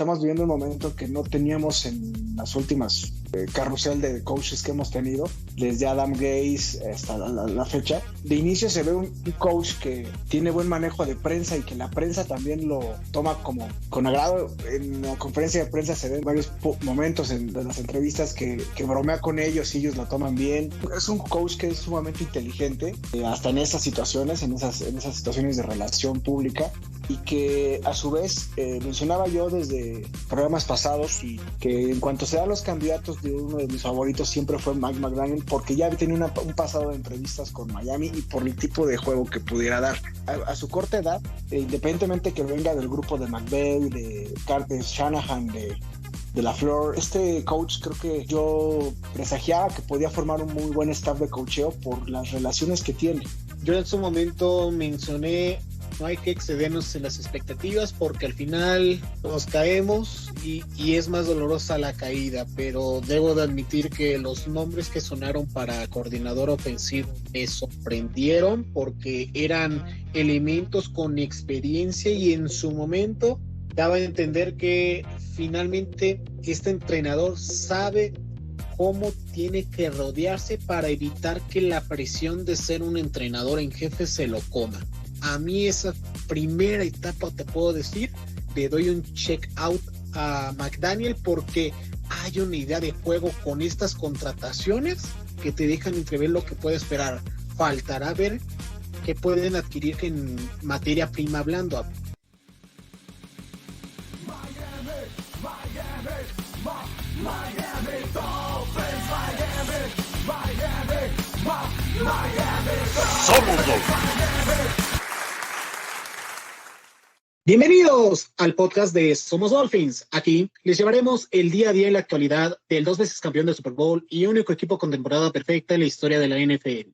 Estamos viviendo un momento que no teníamos en las últimas carrusel de coaches que hemos tenido, desde Adam Gase hasta la fecha. De inicio se ve un coach que tiene buen manejo de prensa y que la prensa también lo toma como con agrado. En la conferencia de prensa se ven varios momentos en las entrevistas que bromea con ellos y ellos lo toman bien. Es un coach que es sumamente inteligente, hasta en esas situaciones, en esas situaciones de relación pública, y que a su vez mencionaba yo desde programas pasados y que en cuanto se dan los candidatos, de uno de mis favoritos siempre fue Mike McDaniel, porque ya tenía un pasado de entrevistas con Miami y por el tipo de juego que pudiera dar a su corta edad, independientemente que venga del grupo de McVay, de Shanahan, de LaFleur. Este coach creo que yo presagiaba que podía formar un muy buen staff de coacheo por las relaciones que tiene. Yo en su momento mencioné: no hay que excedernos en las expectativas porque al final nos caemos y es más dolorosa la caída, pero debo de admitir que los nombres que sonaron para coordinador ofensivo me sorprendieron porque eran elementos con experiencia y en su momento daba a entender que finalmente este entrenador sabe cómo tiene que rodearse para evitar que la presión de ser un entrenador en jefe se lo coma. A mí esa primera etapa, te puedo decir, le doy un check out a McDaniel porque hay una idea de juego con estas contrataciones que te dejan entrever lo que puede esperar. Faltará ver qué pueden adquirir en materia prima hablando. Somos Dolphins. Bienvenidos al podcast de Somos Dolphins. Aquí les llevaremos el día a día en la actualidad del 2 veces campeón del Super Bowl y único equipo con temporada perfecta en la historia de la NFL,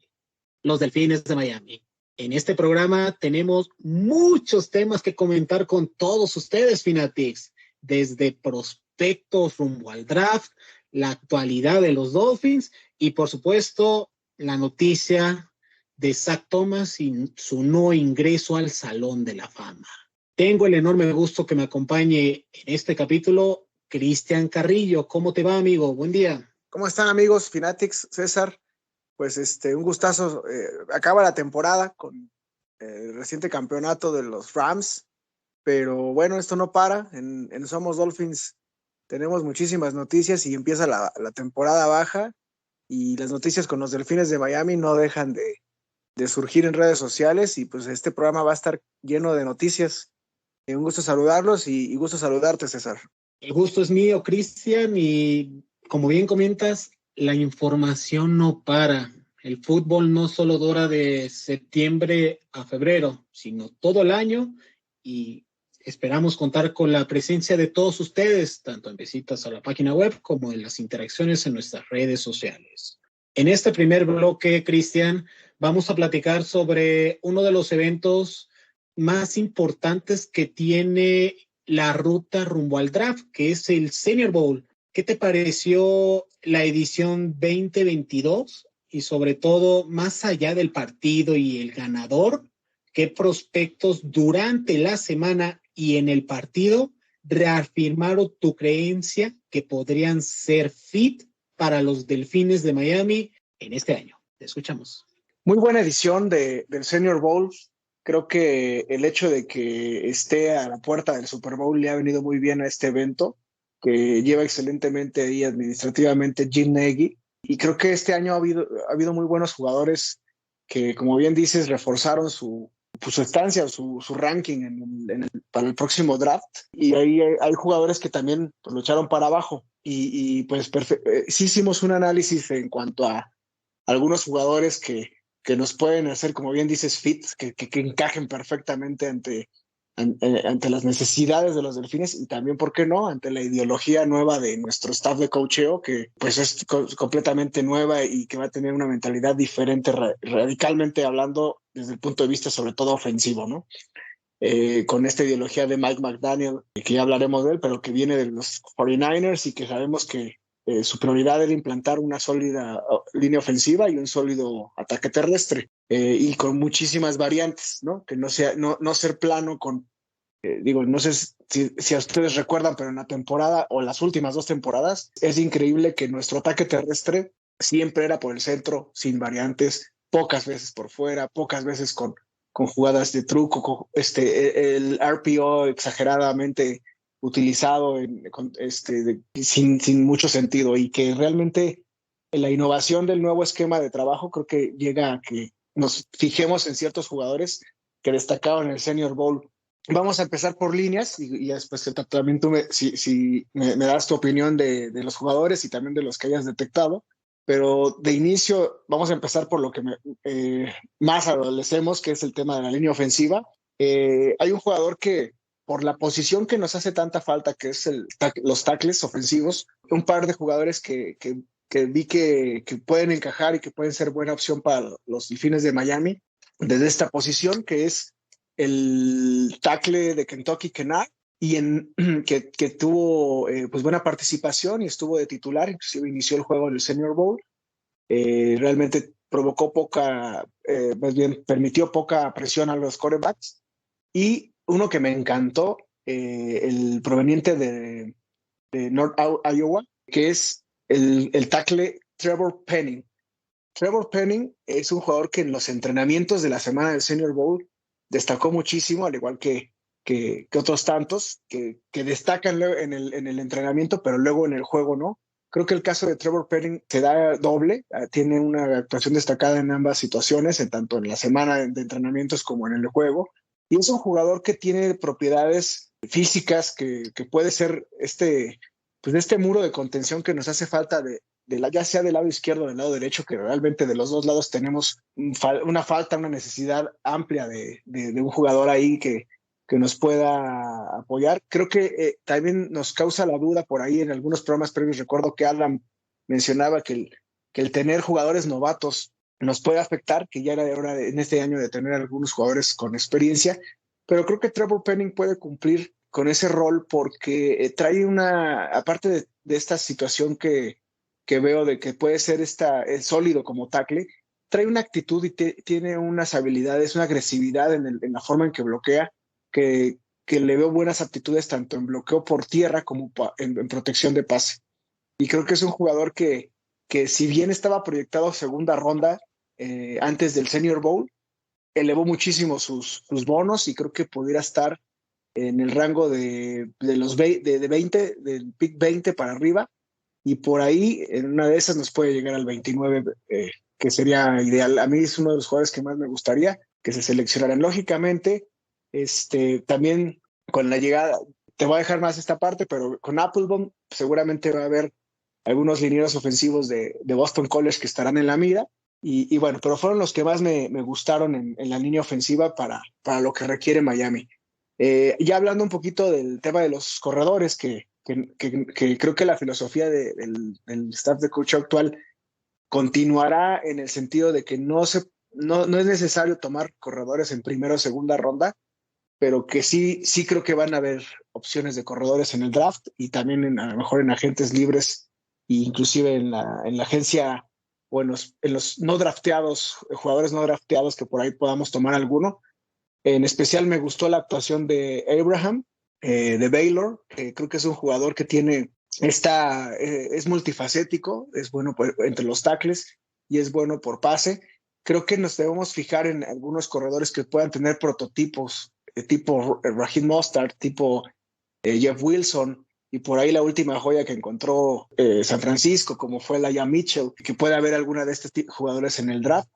los Delfines de Miami. En este programa tenemos muchos temas que comentar con todos ustedes, Fanatics, desde prospectos rumbo al draft, la actualidad de los Dolphins y, por supuesto, la noticia de Zach Thomas y su no ingreso al Salón de la Fama. Tengo el enorme gusto que me acompañe en este capítulo Cristian Carrillo. ¿Cómo te va, amigo? Buen día. ¿Cómo están, amigos Fanatics? César, pues un gustazo. Acaba la temporada con el reciente campeonato de los Rams, pero bueno, esto no para. En Somos Dolphins tenemos muchísimas noticias y empieza la temporada baja y las noticias con los Delfines de Miami no dejan de surgir en redes sociales y pues este programa va a estar lleno de noticias. Un gusto saludarlos y gusto saludarte, César. El gusto es mío, Cristian, y como bien comentas, la información no para. El fútbol no solo dura de septiembre a febrero, sino todo el año, y esperamos contar con la presencia de todos ustedes, tanto en visitas a la página web como en las interacciones en nuestras redes sociales. En este primer bloque, Cristian, vamos a platicar sobre uno de los eventos más importantes que tiene la ruta rumbo al draft, que es el Senior Bowl. ¿Qué te pareció la edición 2022? Y sobre todo, más allá del partido y el ganador, ¿qué prospectos durante la semana y en el partido reafirmaron tu creencia que podrían ser fit para los Delfines de Miami en este año? Te escuchamos. Muy buena edición del Senior Bowl. Creo que el hecho de que esté a la puerta del Super Bowl le ha venido muy bien a este evento, que lleva excelentemente ahí administrativamente Jim Nagy. Y creo que este año ha habido muy buenos jugadores que, como bien dices, reforzaron su estancia, su ranking para el próximo draft. Y ahí hay jugadores que también pues, lo echaron para abajo. Y pues sí hicimos un análisis en cuanto a algunos jugadores que nos pueden hacer, como bien dices, fit, que encajen perfectamente ante las necesidades de los Delfines y también, ¿por qué no?, ante la ideología nueva de nuestro staff de coacheo, que pues es completamente nueva y que va a tener una mentalidad diferente, radicalmente hablando, desde el punto de vista sobre todo ofensivo, ¿no? Con esta ideología de Mike McDaniel, que ya hablaremos de él, pero que viene de los 49ers y que sabemos que su prioridad era implantar una sólida línea ofensiva y un sólido ataque terrestre, y con muchísimas variantes, ¿no? Que no ser plano con Digo, no sé si a ustedes recuerdan, pero en la temporada o las últimas 2 temporadas es increíble que nuestro ataque terrestre siempre era por el centro, sin variantes, pocas veces por fuera, pocas veces con jugadas de truco, el RPO exageradamente utilizado sin mucho sentido, y que realmente la innovación del nuevo esquema de trabajo creo que llega a que nos fijemos en ciertos jugadores que destacaron en el Senior Bowl. Vamos a empezar por líneas y después también tú si me das tu opinión de los jugadores y también de los que hayas detectado. Pero de inicio vamos a empezar por lo que más adolecemos, que es el tema de la línea ofensiva. Hay un jugador que, por la posición que nos hace tanta falta, que es los tackles ofensivos, un par de jugadores que vi que pueden encajar y que pueden ser buena opción para los Delfines de Miami desde esta posición, que es el tackle de Kentucky, Kennard, que tuvo pues buena participación y estuvo de titular, inclusive inició el juego en el Senior Bowl. Realmente provocó más bien permitió poca presión a los quarterbacks. Y uno que me encantó, el proveniente de North Iowa, que es el tackle Trevor Penning. Trevor Penning es un jugador que en los entrenamientos de la semana del Senior Bowl destacó muchísimo, al igual que otros tantos que destacan en el entrenamiento, pero luego en el juego no. Creo que el caso de Trevor Penning se da doble, tiene una actuación destacada en ambas situaciones, tanto en la semana de entrenamientos como en el juego, y es un jugador que tiene propiedades físicas que puede ser pues este muro de contención que nos hace falta ya sea del lado izquierdo o del lado derecho, que realmente de los dos lados tenemos una necesidad amplia de un jugador ahí que nos pueda apoyar. Creo que también nos causa la duda por ahí en algunos programas previos. Recuerdo que Adam mencionaba que el tener jugadores novatos nos puede afectar, que ya era hora en este año de tener algunos jugadores con experiencia, pero creo que Trevor Penning puede cumplir con ese rol porque trae aparte de esta situación que veo de que puede ser sólido como tackle, trae una actitud y tiene unas habilidades, una agresividad en la forma en que bloquea, que le veo buenas aptitudes tanto en bloqueo por tierra como en protección de pase. Y creo que es un jugador que si bien estaba proyectado a segunda ronda antes del Senior Bowl, elevó muchísimo sus bonos y creo que pudiera estar en el rango de los 20, del pick 20 para arriba, y por ahí en una de esas nos puede llegar al 29, que sería ideal. A mí es uno de los jugadores que más me gustaría que se seleccionaran. Lógicamente, también con la llegada, te voy a dejar más esta parte, pero con Applebaum seguramente va a haber algunos linieros ofensivos de Boston College que estarán en la mira. Y bueno, pero fueron los que más me gustaron en la línea ofensiva para lo que requiere Miami. Ya hablando un poquito del tema de los corredores, que creo que la filosofía del staff de coach actual continuará en el sentido de que no es necesario tomar corredores en primera o segunda ronda, pero que sí creo que van a haber opciones de corredores en el draft y también a lo mejor en agentes libres e inclusive en la agencia o en los no drafteados, jugadores no drafteados, que por ahí podamos tomar alguno. En especial me gustó la actuación de Abraham, de Baylor, que creo que es un jugador que es multifacético, es bueno entre los tackles y es bueno por pase. Creo que nos debemos fijar en algunos corredores que puedan tener prototipos, tipo Raheem Mostert, tipo Jeff Wilson, y por ahí la última joya que encontró San Francisco, como fue Laia Mitchell, que puede haber alguna de estos jugadores en el draft.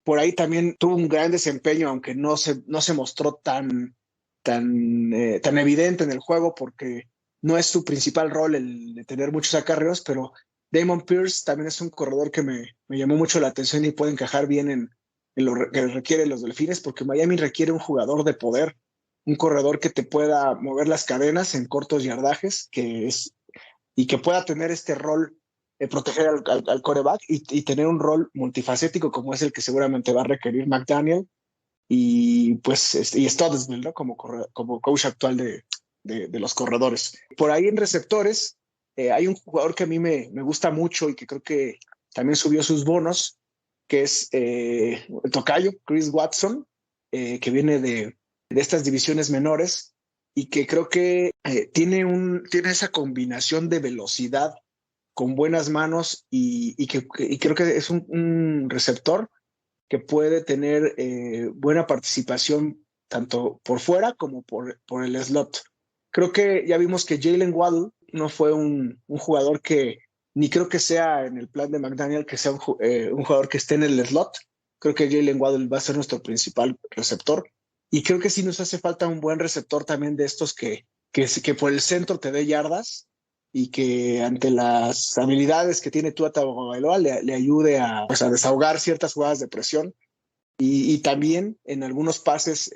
Por ahí también tuvo un gran desempeño, aunque no se mostró tan evidente en el juego, porque no es su principal rol el de tener muchos acarreos, pero Damon Pierce también es un corredor que me llamó mucho la atención y puede encajar bien en lo que requieren los Delfines, porque Miami requiere un jugador de poder, un corredor que te pueda mover las cadenas en cortos yardajes, y que pueda tener este rol, proteger al quarterback y tener un rol multifacético como es el que seguramente va a requerir McDaniel y pues y Studesville, ¿no? Como coach actual de los corredores. Por ahí en receptores hay un jugador que a mí me gusta mucho y que creo que también subió sus bonos, que es el tocayo Chris Watson, que viene de estas divisiones menores, y que creo que tiene esa combinación de velocidad con buenas manos y creo que es un receptor que puede tener buena participación tanto por fuera como por el slot. Creo que ya vimos que Jalen Waddle no fue un jugador que, ni creo que sea en el plan de McDaniel, que sea un jugador que esté en el slot. Creo que Jalen Waddle va a ser nuestro principal receptor. Y creo que sí nos hace falta un buen receptor también de estos que por el centro te dé yardas y que ante las habilidades que tiene Tua Tagovailoa le ayude pues, a desahogar ciertas jugadas de presión y también en algunos pases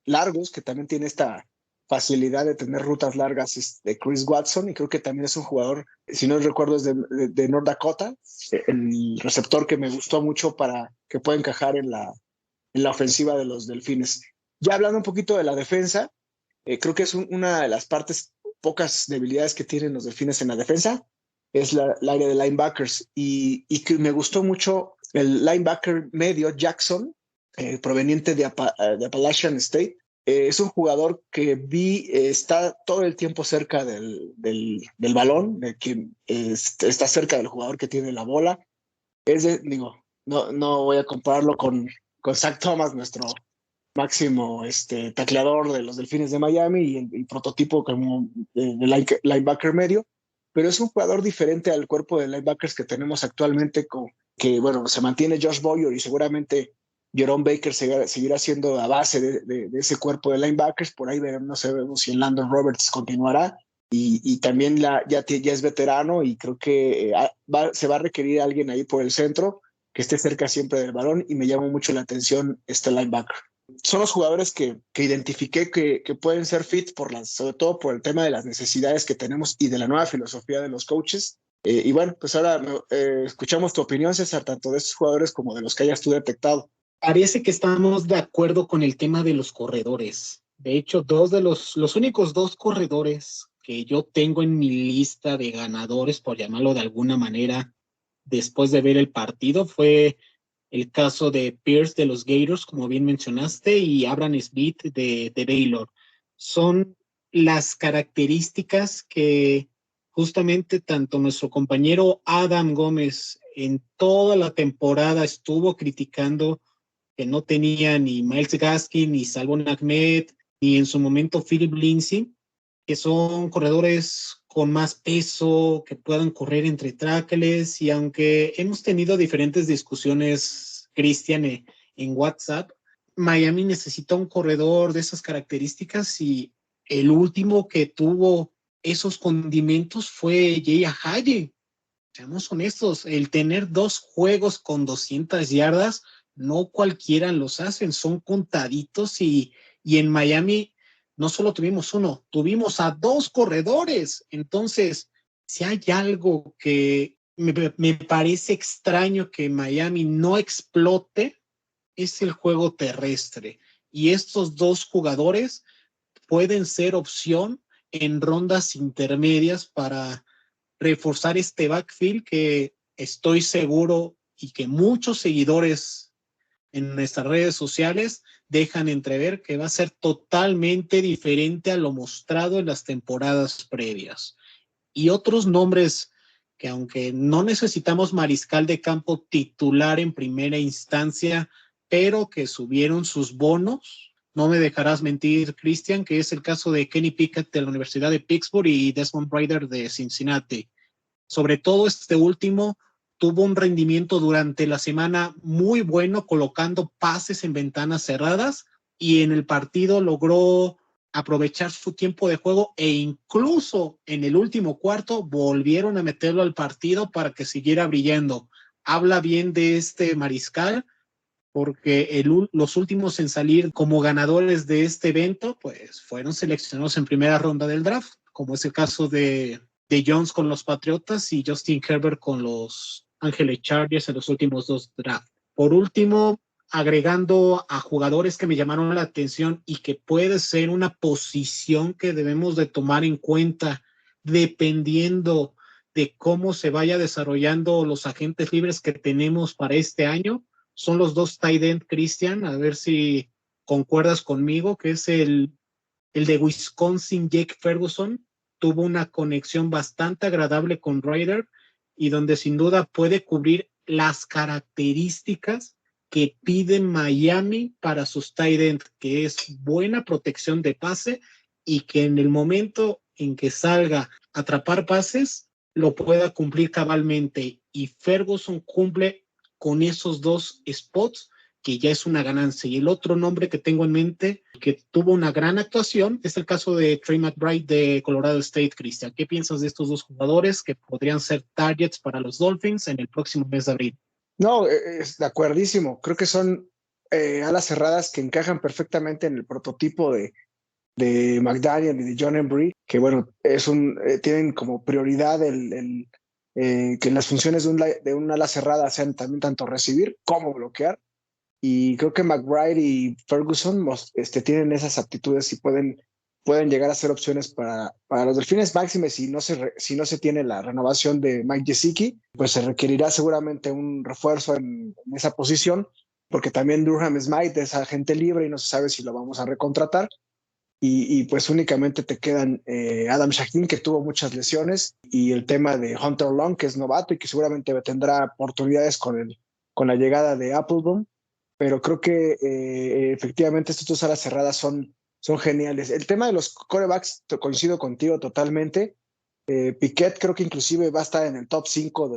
largos, que también tiene esta facilidad de tener rutas largas de Chris Watson, y creo que también es un jugador, si no recuerdo, es de North Dakota, el receptor que me gustó mucho para que pueda encajar en la ofensiva de los Delfines. Ya hablando un poquito de la defensa, creo que es una de las pocas debilidades que tienen los Delfines en la defensa, es el área de linebackers, y que me gustó mucho el linebacker medio Jackson, proveniente de Appalachian State. Es un jugador que está todo el tiempo cerca del balón, de quien está cerca del jugador que tiene la bola. No voy a compararlo con Zach Thomas, nuestro máximo tacleador de los Delfines de Miami y el prototipo como de linebacker medio, pero es un jugador diferente al cuerpo de linebackers que tenemos actualmente, que bueno, se mantiene Josh Boyer y seguramente Jerome Baker seguirá siendo a base de ese cuerpo de linebackers. Por ahí veremos, no sabemos si Landon Roberts continuará y también ya es veterano y creo que se va a requerir alguien ahí por el centro que esté cerca siempre del balón y me llama mucho la atención este linebacker. Son los jugadores que identifiqué que pueden ser fit sobre todo por el tema de las necesidades que tenemos y de la nueva filosofía de los coaches. Y bueno, pues ahora escuchamos tu opinión, César, tanto de estos jugadores como de los que hayas tú detectado. Parece que estamos de acuerdo con el tema de los corredores. De hecho, los únicos dos corredores que yo tengo en mi lista de ganadores, por llamarlo de alguna manera, después de ver el partido, fue el caso de Pierce de los Gators, como bien mencionaste, y Abraham Smith de Baylor. Son las características que justamente tanto nuestro compañero Adam Gómez en toda la temporada estuvo criticando, que no tenía ni Myles Gaskin, ni Salvon Ahmed, ni en su momento Philip Lindsay, que son corredores con más peso, que puedan correr entre tackles, y aunque hemos tenido diferentes discusiones, Cristian, en WhatsApp, Miami necesita un corredor de esas características y el último que tuvo esos condimentos fue Jay Ajayi. Seamos honestos, el tener 2 juegos con 200 yardas, no cualquiera los hacen, son contaditos y en Miami no solo tuvimos uno, tuvimos a 2 corredores. Entonces, si hay algo que me parece extraño que Miami no explote, es el juego terrestre. Y estos 2 jugadores pueden ser opción en rondas intermedias para reforzar este backfield que estoy seguro y que muchos seguidores en nuestras redes sociales dejan entrever que va a ser totalmente diferente a lo mostrado en las temporadas previas. Y otros nombres que, aunque no necesitamos mariscal de campo titular en primera instancia, pero que subieron sus bonos, no me dejarás mentir, Cristian, que es el caso de Kenny Pickett de la Universidad de Pittsburgh y Desmond Ridder de Cincinnati. Sobre todo este último tuvo un rendimiento durante la semana muy bueno, colocando pases en ventanas cerradas, y en el partido logró aprovechar su tiempo de juego e incluso en el último cuarto volvieron a meterlo al partido para que siguiera brillando. Habla bien de este mariscal, porque los últimos en salir como ganadores de este evento pues fueron seleccionados en primera ronda del draft, como es el caso de Jones con los Patriotas y Justin Herbert con los Ángeles Chargers en los últimos 2 drafts. Por último, agregando a jugadores que me llamaron la atención y que puede ser una posición que debemos de tomar en cuenta dependiendo de cómo se vaya desarrollando los agentes libres que tenemos para este año, son los 2 tight end, Cristian, a ver si concuerdas conmigo, que es el el de Wisconsin, Jake Ferguson, tuvo una conexión bastante agradable con Ryder y donde sin duda puede cubrir las características que pide Miami para sus tight end, que es buena protección de pase y que en el momento en que salga a atrapar pases lo pueda cumplir cabalmente, y Ferguson cumple con esos dos spots, que ya es una ganancia. Y el otro nombre que tengo en mente, que tuvo una gran actuación, es el caso de Trey McBride de Colorado State. Cristian, ¿qué piensas de estos dos jugadores que podrían ser targets para los Dolphins en el próximo mes de abril? No, es de acuerdísimo. Creo que son alas cerradas que encajan perfectamente en el prototipo de McDaniel y de John Embry, que bueno, tienen como prioridad que las funciones de un ala cerrada sean también tanto recibir como bloquear. Y creo que McBride y Ferguson tienen esas aptitudes y pueden llegar a ser opciones para los Delfines. Máxime, si no se tiene la renovación de Mike Gesicki, pues se requerirá seguramente un refuerzo en esa posición, porque también Durham Smythe es agente libre y no se sabe si lo vamos a recontratar. Y pues únicamente te quedan Adam Shaheen, que tuvo muchas lesiones, y el tema de Hunter Long, que es novato y que seguramente tendrá oportunidades con la llegada de Applebaum. Pero creo que efectivamente estas dos alas cerradas son geniales. El tema de los quarterbacks, coincido contigo totalmente. Piquet creo que inclusive va a estar en el top 5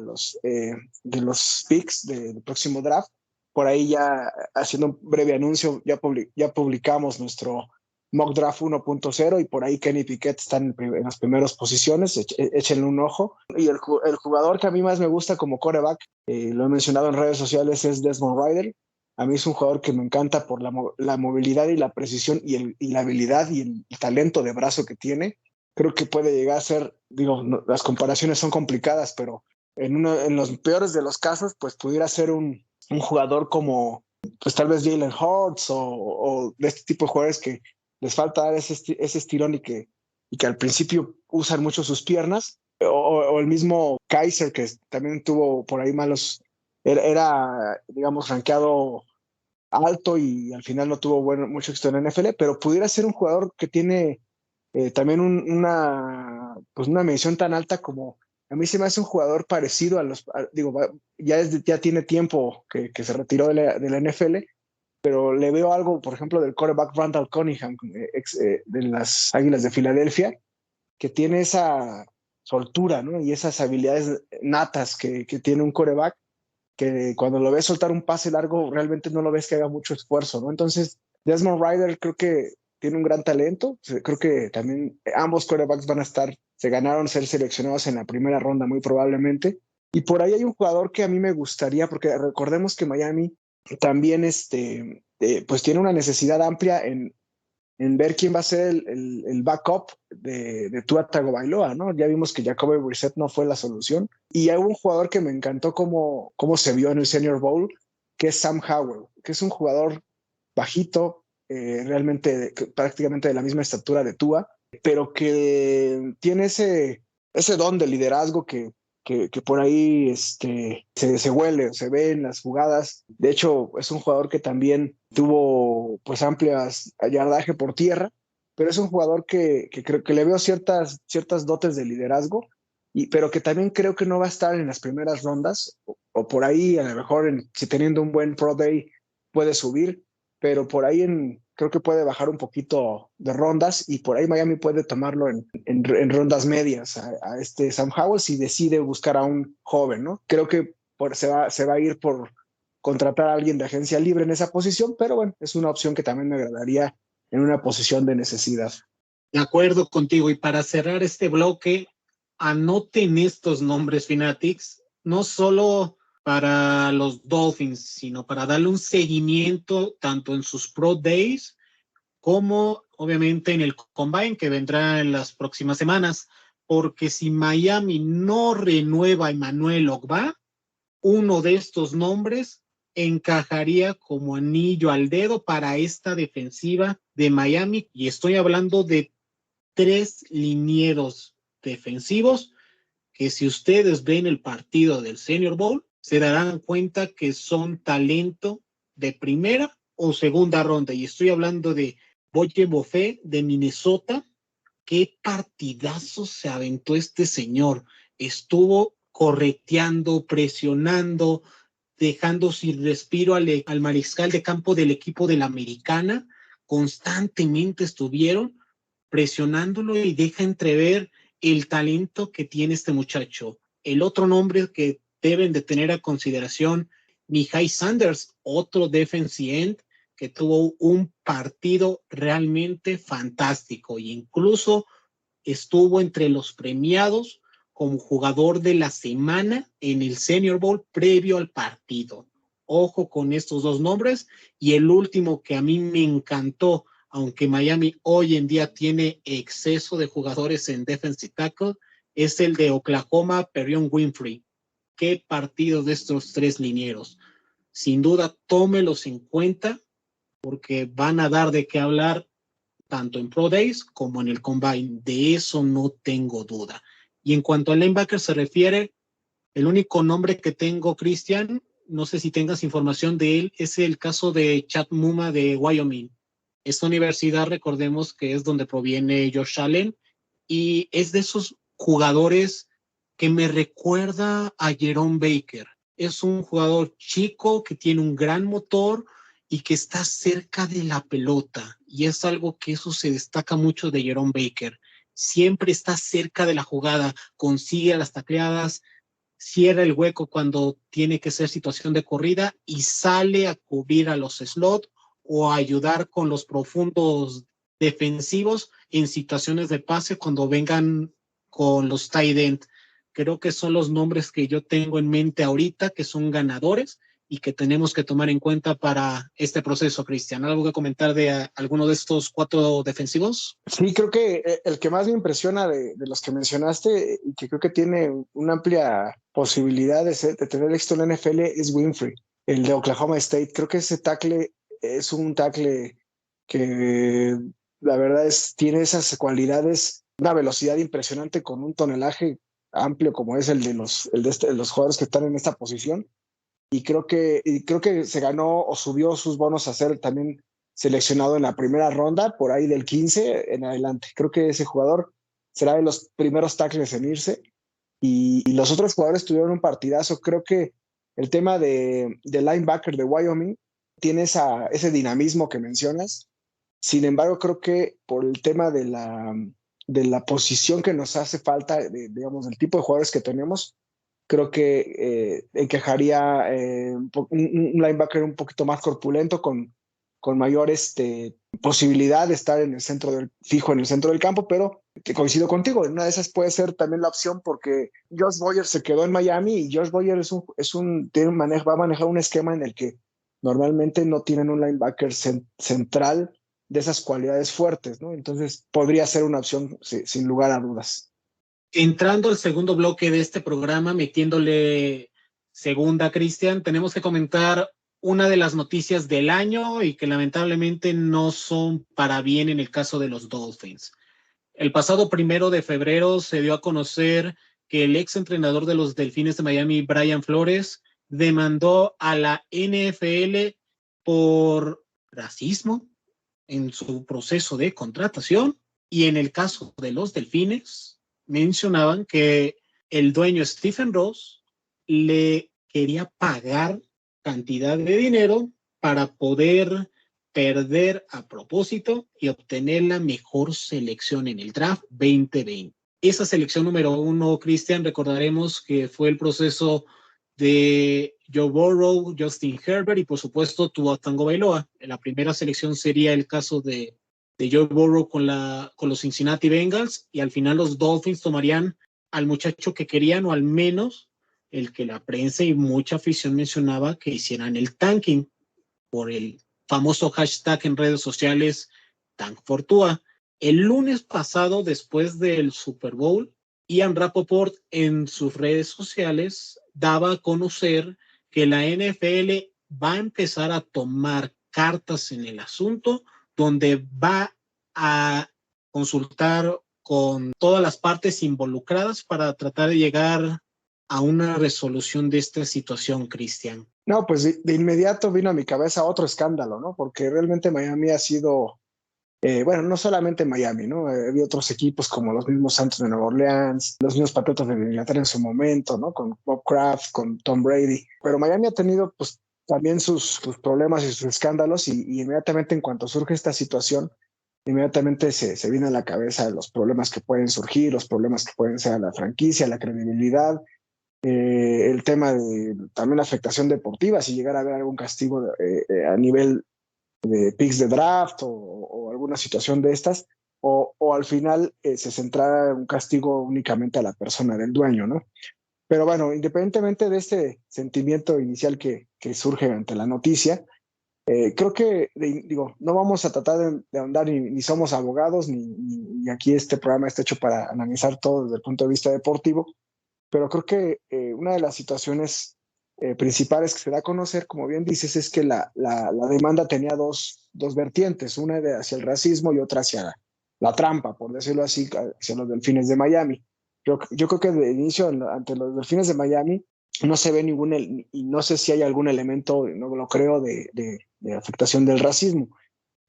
de los picks del próximo draft. Por ahí ya haciendo un breve anuncio, ya publicamos nuestro mock draft 1.0 y por ahí Kenny Piquet está en las primeras posiciones, échenle un ojo. Y el jugador que a mí más me gusta como quarterback, lo he mencionado en redes sociales, es Desmond Ridder. A mí es un jugador que me encanta por la movilidad y la precisión y la habilidad y el talento de brazo que tiene. Creo que puede llegar a ser, no, las comparaciones son complicadas, pero en los peores de los casos, pues pudiera ser un jugador como, pues tal vez Jalen Hurts o de este tipo de jugadores que les falta dar ese estirón y que al principio usan mucho sus piernas, o el mismo Kaiser, que también tuvo por ahí malos, era digamos, rankeado alto y al final no tuvo mucho éxito en la NFL, pero pudiera ser un jugador que tiene también una medición tan alta como, a mí se me hace un jugador parecido ya tiene tiempo que se retiró de la NFL, pero le veo algo, por ejemplo, del quarterback Randall Cunningham, de las Águilas de Filadelfia, que tiene esa soltura, ¿no? Y esas habilidades natas que tiene un quarterback, que cuando lo ves soltar un pase largo, realmente no lo ves que haga mucho esfuerzo, ¿no? Entonces, Desmond Ridder creo que tiene un gran talento. Creo que también ambos quarterbacks se ganaron ser seleccionados en la primera ronda muy probablemente. Y por ahí hay un jugador que a mí me gustaría, porque recordemos que Miami también pues tiene una necesidad amplia en ver quién va a ser el backup de Tua Tagovailoa, ¿no? Ya vimos que Jacoby Brissett no fue la solución. Y hay un jugador que me encantó cómo se vio en el Senior Bowl, que es Sam Howell, que es un jugador bajito, realmente prácticamente de la misma estatura de Tua, pero que tiene ese don de liderazgo que por ahí se huele, se ve en las jugadas. De hecho, es un jugador que también tuvo pues amplias yardaje por tierra, pero es un jugador que creo que le veo ciertas dotes de liderazgo, pero que también creo que no va a estar en las primeras rondas, o por ahí a lo mejor si teniendo un buen Pro Day puede subir, pero por ahí creo que puede bajar un poquito de rondas, y por ahí Miami puede tomarlo en rondas medias a este Sam Howell si decide buscar a un joven, ¿no? Creo que se va a ir por contratar a alguien de agencia libre en esa posición, pero bueno, es una opción que también me agradaría en una posición de necesidad. De acuerdo contigo, y para cerrar este bloque, anoten estos nombres, Fanatics, no solo para los Dolphins, sino para darle un seguimiento tanto en sus Pro Days como obviamente en el Combine que vendrá en las próximas semanas, porque si Miami no renueva a Emmanuel Ogbah, uno de estos nombres encajaría como anillo al dedo para esta defensiva de Miami, y estoy hablando de 3 linieros defensivos que, si ustedes ven el partido del Senior Bowl, se darán cuenta que son talento de primera o segunda ronda, y estoy hablando de Boye Buffet de Minnesota. Qué partidazo se aventó este señor. Estuvo correteando, presionando, dejando sin respiro al mariscal de campo del equipo de la Americana. Constantemente estuvieron presionándolo y deja entrever el talento que tiene este muchacho. El otro nombre que deben de tener a consideración, Mihai Sanders, otro defensive end que tuvo un partido realmente fantástico e incluso estuvo entre los premiados como jugador de la semana en el Senior Bowl previo al partido. Ojo con estos dos nombres. Y el último que a mí me encantó, aunque Miami hoy en día tiene exceso de jugadores en defensive tackle, es el de Oklahoma, Perrion Winfrey. Qué partido de estos tres linieros. Sin duda, tómelos en cuenta porque van a dar de qué hablar tanto en Pro Days como en el Combine. De eso no tengo duda. Y en cuanto al linebacker se refiere, el único nombre que tengo, Cristian, no sé si tengas información de él, es el caso de Chad Muma de Wyoming. Esta universidad, recordemos que es donde proviene Josh Allen, y es de esos jugadores que me recuerda a Jerome Baker. Es un jugador chico que tiene un gran motor y que está cerca de la pelota. Y es algo que eso se destaca mucho de Jerome Baker. Siempre está cerca de la jugada, consigue las tacleadas, cierra el hueco cuando tiene que ser situación de corrida y sale a cubrir a los slot o a ayudar con los profundos defensivos en situaciones de pase cuando vengan con los tight end. Creo que son los nombres que yo tengo en mente ahorita, que son ganadores y que tenemos que tomar en cuenta para este proceso, Cristian. ¿Algo que comentar de alguno de estos cuatro defensivos? Sí, creo que el que más me impresiona de los que mencionaste y que creo que tiene una amplia posibilidad de tener éxito en la NFL es Winfrey, el de Oklahoma State. Creo que ese tackle es un tackle que la verdad tiene esas cualidades, una velocidad impresionante con un tonelaje amplio como es el de los jugadores que están en esta posición. Y creo que se ganó o subió sus bonos a ser también seleccionado en la primera ronda, por ahí del 15 en adelante. Creo que ese jugador será de los primeros tackles en irse. Y los otros jugadores tuvieron un partidazo. Creo que el tema de linebacker de Wyoming tiene ese dinamismo que mencionas. Sin embargo, creo que por el tema de la posición que nos hace falta, digamos, del tipo de jugadores que tenemos, creo que encajaría un linebacker un poquito más corpulento, con mayor posibilidad de estar fijo en el centro del campo, pero que coincido contigo, en una de esas puede ser también la opción porque Josh Boyer se quedó en Miami y Josh Boyer va a manejar un esquema en el que normalmente no tienen un linebacker central de esas cualidades fuertes, ¿no? Entonces podría ser una opción sin lugar a dudas. Entrando al segundo bloque de este programa, metiéndole segunda, Cristian, tenemos que comentar una de las noticias del año y que lamentablemente no son para bien en el caso de los Dolphins. El pasado 1 de febrero se dio a conocer que el ex entrenador de los Delfines de Miami, Brian Flores, demandó a la NFL por racismo en su proceso de contratación, y en el caso de los Delfines mencionaban que el dueño Stephen Ross le quería pagar cantidad de dinero para poder perder a propósito y obtener la mejor selección en el draft 2020. Esa selección número 1, Cristian, recordaremos que fue el proceso de Joe Burrow, Justin Herbert y por supuesto Tua Tagovailoa. La primera selección sería el caso de Joe Burrow con los Cincinnati Bengals, y al final los Dolphins tomarían al muchacho que querían, o al menos el que la prensa y mucha afición mencionaba que hicieran el tanking por el famoso hashtag en redes sociales Tank for Tua. El lunes pasado, después del Super Bowl, Ian Rapoport en sus redes sociales daba a conocer que la NFL va a empezar a tomar cartas en el asunto, donde va a consultar con todas las partes involucradas para tratar de llegar a una resolución de esta situación, Cristian. No, pues de inmediato vino a mi cabeza otro escándalo, ¿no? Porque realmente Miami ha sido Bueno, no solamente Miami, ¿no? Había otros equipos como los mismos Santos de Nueva Orleans, los mismos Patriotas de Inglaterra en su momento, ¿no? Con Bob Kraft, con Tom Brady. Pero Miami ha tenido, pues, también sus problemas y sus escándalos y inmediatamente en cuanto surge esta situación, inmediatamente se viene a la cabeza los problemas que pueden surgir, los problemas que pueden ser a la franquicia, la credibilidad, el tema de también la afectación deportiva, si llegara a haber algún castigo a nivel de picks de draft o alguna situación de estas, o al final se centrara un castigo únicamente a la persona del dueño, ¿no? Pero bueno, independientemente de este sentimiento inicial que surge ante la noticia, creo que, digo, no vamos a tratar de ahondar, ni somos abogados, ni aquí este programa está hecho para analizar todo desde el punto de vista deportivo, pero creo que una de las situaciones principales que se da a conocer, como bien dices, es que la demanda tenía dos vertientes, una hacia el racismo y otra hacia la trampa, por decirlo así, hacia los Delfines de Miami. Yo creo que de inicio, ante los Delfines de Miami, no se ve y no sé si hay algún elemento, no lo creo, de afectación del racismo.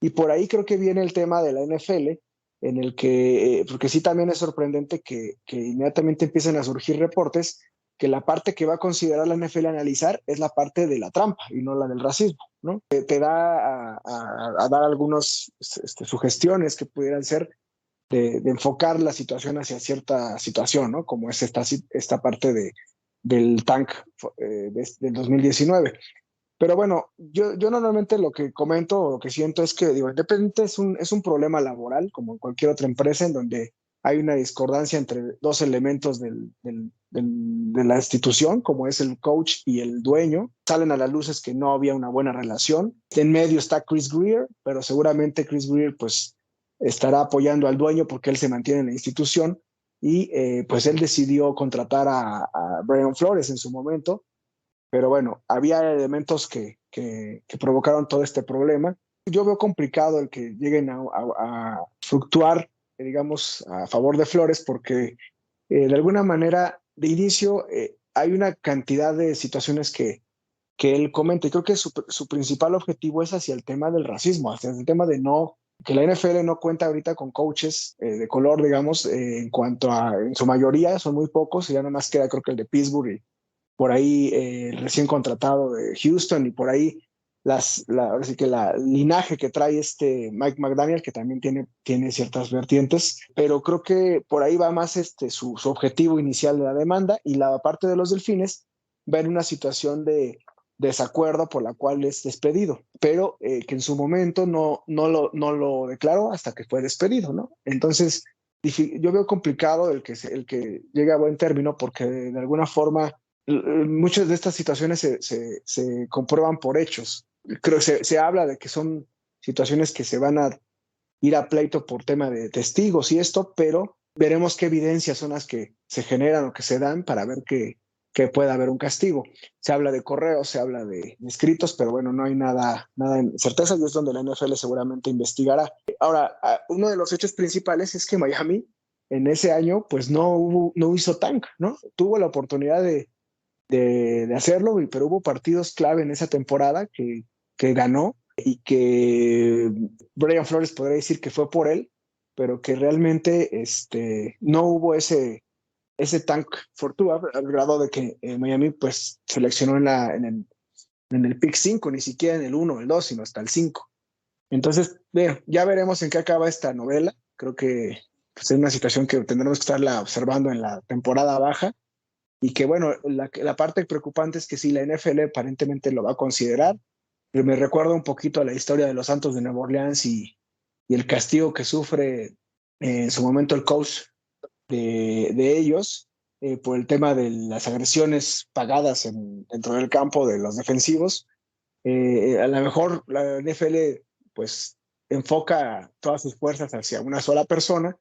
Y por ahí creo que viene el tema de la NFL, en el que, porque sí también es sorprendente que inmediatamente empiecen a surgir reportes que la parte que va a considerar la NFL analizar es la parte de la trampa y no la del racismo, ¿no? Te da a dar algunas sugestiones que pudieran ser de enfocar la situación hacia cierta situación, ¿no? Como es esta parte del tank del 2019. Pero bueno, yo normalmente lo que comento o lo que siento es que, digo, Independiente es un problema laboral, como en cualquier otra empresa, en donde hay una discordancia entre dos elementos de la institución, como es el coach y el dueño. Salen a las luces que no había una buena relación. En medio está Chris Greer, pero seguramente Chris Greer pues estará apoyando al dueño porque él se mantiene en la institución y pues él decidió contratar a Brian Flores en su momento, pero bueno, había elementos que provocaron todo este problema. Yo veo complicado el que lleguen a fluctuar, digamos, a favor de Flores, porque de alguna manera, de inicio, hay una cantidad de situaciones que él comenta, y creo que su principal objetivo es hacia el tema del racismo, hacia el tema de no, que la NFL no cuenta ahorita con coaches de color, digamos, en cuanto a, en su mayoría, son muy pocos, y ya nada más queda creo que el de Pittsburgh y por ahí recién contratado de Houston y por ahí así que la linaje que trae este Mike McDaniel, que también tiene ciertas vertientes, pero creo que por ahí va más su objetivo inicial de la demanda, y la parte de los Delfines va en una situación de desacuerdo por la cual es despedido, pero que en su momento no lo declaró hasta que fue despedido, ¿no? Entonces, yo veo complicado el que llegue a buen término, porque de alguna forma muchas de estas situaciones se comprueban por hechos. Creo que se habla de que son situaciones que se van a ir a pleito por tema de testigos y esto, pero veremos qué evidencias son las que se generan o que se dan para ver que pueda haber un castigo. Se habla de correos, se habla de escritos, pero bueno, no hay nada en certeza, y es donde la NFL seguramente investigará. Ahora, uno de los hechos principales es que Miami en ese año pues no hizo tank, ¿no? Tuvo la oportunidad de hacerlo, pero hubo partidos clave en esa temporada que ganó y que Brian Flores podría decir que fue por él, pero que realmente no hubo ese tank fortuna al grado de que Miami pues seleccionó en el pick 5, ni siquiera en el 1 o el 2, sino hasta el 5. Entonces, ya veremos en qué acaba esta novela. Creo que pues, es una situación que tendremos que estarla observando en la temporada baja. Y que bueno, la parte preocupante es que sí, la NFL aparentemente lo va a considerar. Pero me recuerda un poquito a la historia de los Santos de Nueva Orleans y el castigo que sufre en su momento el coach de ellos por el tema de las agresiones pagadas dentro del campo de los defensivos. A lo mejor la NFL pues enfoca todas sus fuerzas hacia una sola persona,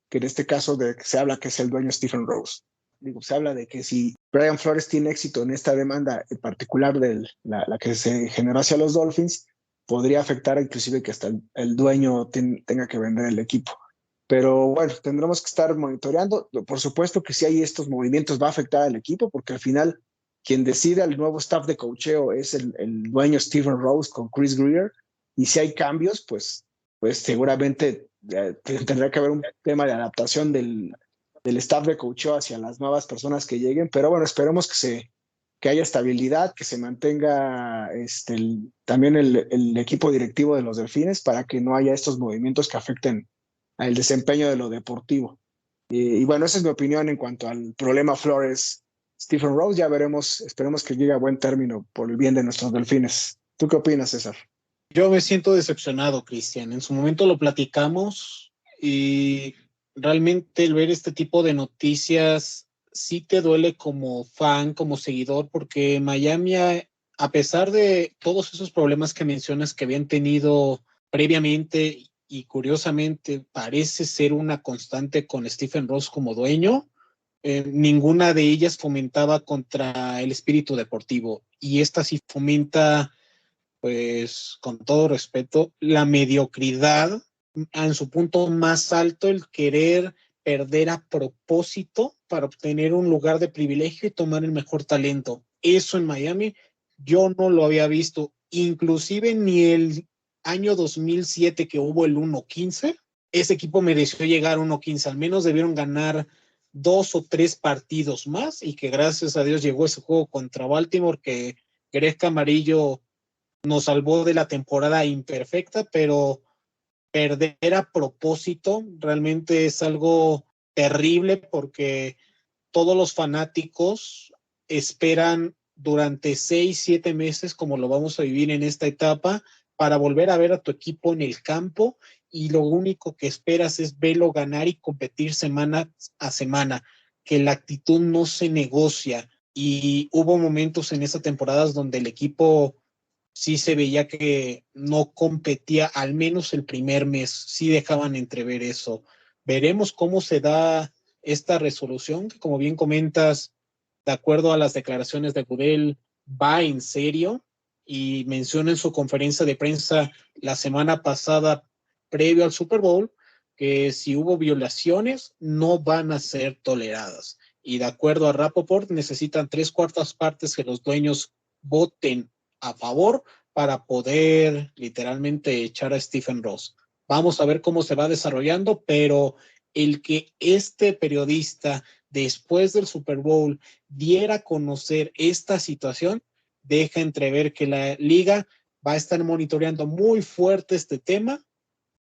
que en este caso se habla que es el dueño Stephen Rose. Digo, se habla de que si Brian Flores tiene éxito en esta demanda en particular de la que se generó hacia los Dolphins, podría afectar inclusive que hasta el dueño tenga que vender el equipo. Pero bueno, tendremos que estar monitoreando. Por supuesto que si hay estos movimientos va a afectar al equipo, porque al final quien decide al nuevo staff de coacheo es el dueño Stephen Rose con Chris Greer, y si hay cambios, pues pues seguramente tendrá que haber un tema de adaptación del staff de coaching hacia las nuevas personas que lleguen, pero bueno, esperemos que haya estabilidad, que se mantenga también el equipo directivo de los Delfines para que no haya estos movimientos que afecten al desempeño de lo deportivo. Y bueno, esa es mi opinión en cuanto al problema Flores. Stephen Rose, ya veremos, esperemos que llegue a buen término por el bien de nuestros Delfines. ¿Tú qué opinas, César? Yo me siento decepcionado, Cristian. En su momento lo platicamos y realmente el ver este tipo de noticias sí te duele como fan, como seguidor, porque Miami, a pesar de todos esos problemas que mencionas que habían tenido previamente y curiosamente parece ser una constante con Stephen Ross como dueño, ninguna de ellas fomentaba contra el espíritu deportivo y esta sí fomenta, pues con todo respeto, la mediocridad en su punto más alto, el querer perder a propósito para obtener un lugar de privilegio y tomar el mejor talento. Eso en Miami yo no lo había visto, inclusive ni el año 2007 que hubo el 1-15, ese equipo mereció llegar a 1-15, al menos debieron ganar 2 o 3 partidos más y que gracias a Dios llegó ese juego contra Baltimore que Greg Camarillo nos salvó de la temporada imperfecta, pero perder a propósito realmente es algo terrible porque todos los fanáticos esperan durante 6, 7 meses, como lo vamos a vivir en esta etapa, para volver a ver a tu equipo en el campo y lo único que esperas es verlo ganar y competir semana a semana, que la actitud no se negocia. Y hubo momentos en esas temporadas donde el equipo sí se veía que no competía, al menos el primer mes, sí dejaban entrever eso. Veremos cómo se da esta resolución, que como bien comentas, de acuerdo a las declaraciones de Goodell, va en serio y menciona en su conferencia de prensa la semana pasada, previo al Super Bowl, que si hubo violaciones no van a ser toleradas. Y de acuerdo a Rapoport, necesitan 3/4 partes que los dueños voten a favor para poder literalmente echar a Stephen Ross. Vamos a ver cómo se va desarrollando, pero el que este periodista después del Super Bowl diera a conocer esta situación deja entrever que la liga va a estar monitoreando muy fuerte este tema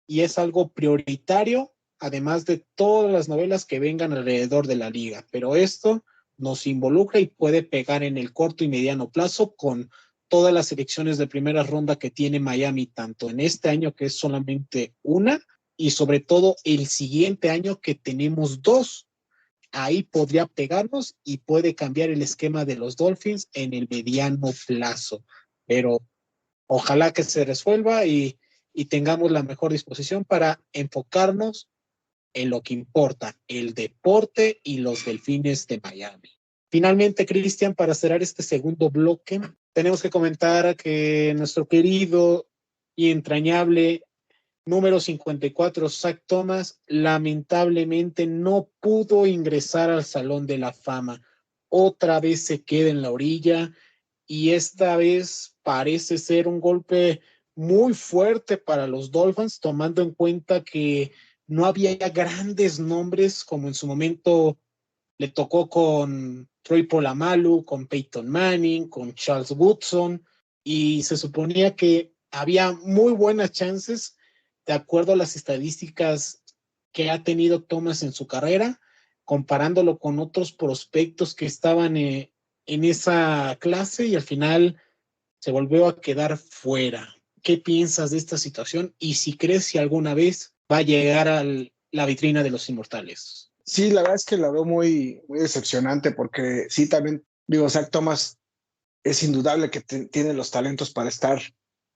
y es algo prioritario, además de todas las novelas que vengan alrededor de la liga. Pero esto nos involucra y puede pegar en el corto y mediano plazo con todas las selecciones de primera ronda que tiene Miami, tanto en este año que es solamente una, y sobre todo el siguiente año que tenemos 2. Ahí podría pegarnos y puede cambiar el esquema de los Dolphins en el mediano plazo. Pero ojalá que se resuelva y tengamos la mejor disposición para enfocarnos en lo que importa, el deporte y los Delfines de Miami. Finalmente, Cristian, para cerrar este segundo bloque, tenemos que comentar que nuestro querido y entrañable número 54, Zach Thomas, lamentablemente no pudo ingresar al Salón de la Fama. Otra vez se queda en la orilla y esta vez parece ser un golpe muy fuerte para los Dolphins, tomando en cuenta que no había grandes nombres como en su momento le tocó con Troy Polamalu, con Peyton Manning, con Charles Woodson, y se suponía que había muy buenas chances, de acuerdo a las estadísticas que ha tenido Thomas en su carrera, comparándolo con otros prospectos que estaban en esa clase y al final se volvió a quedar fuera. ¿Qué piensas de esta situación? Y si crees si alguna vez va a llegar a la vitrina de los inmortales. Sí, la verdad es que la veo muy, muy decepcionante porque sí, también, digo, Zach Thomas es indudable que tiene los talentos para estar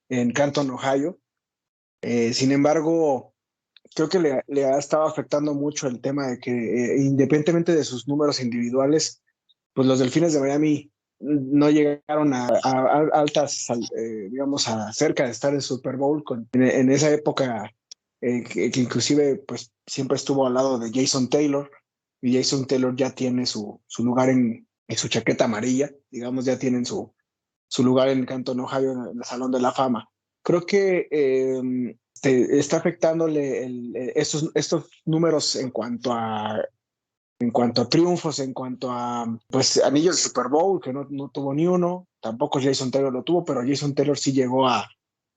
en Canton, Ohio. Sin embargo, creo que le ha estado afectando mucho el tema de que independientemente de sus números individuales, pues los Delfines de Miami no llegaron a altas, digamos, a cerca de estar en Super Bowl en esa época que inclusive pues siempre estuvo al lado de Jason Taylor y Jason Taylor ya tiene su lugar en su chaqueta amarilla, digamos, ya tienen su lugar en Canton, Ohio, en el Salón de la Fama. Creo que está afectándole estos números en cuanto a triunfos, en cuanto a pues anillos de Super Bowl, que no tuvo ni uno. Tampoco Jason Taylor lo tuvo, pero Jason Taylor sí llegó a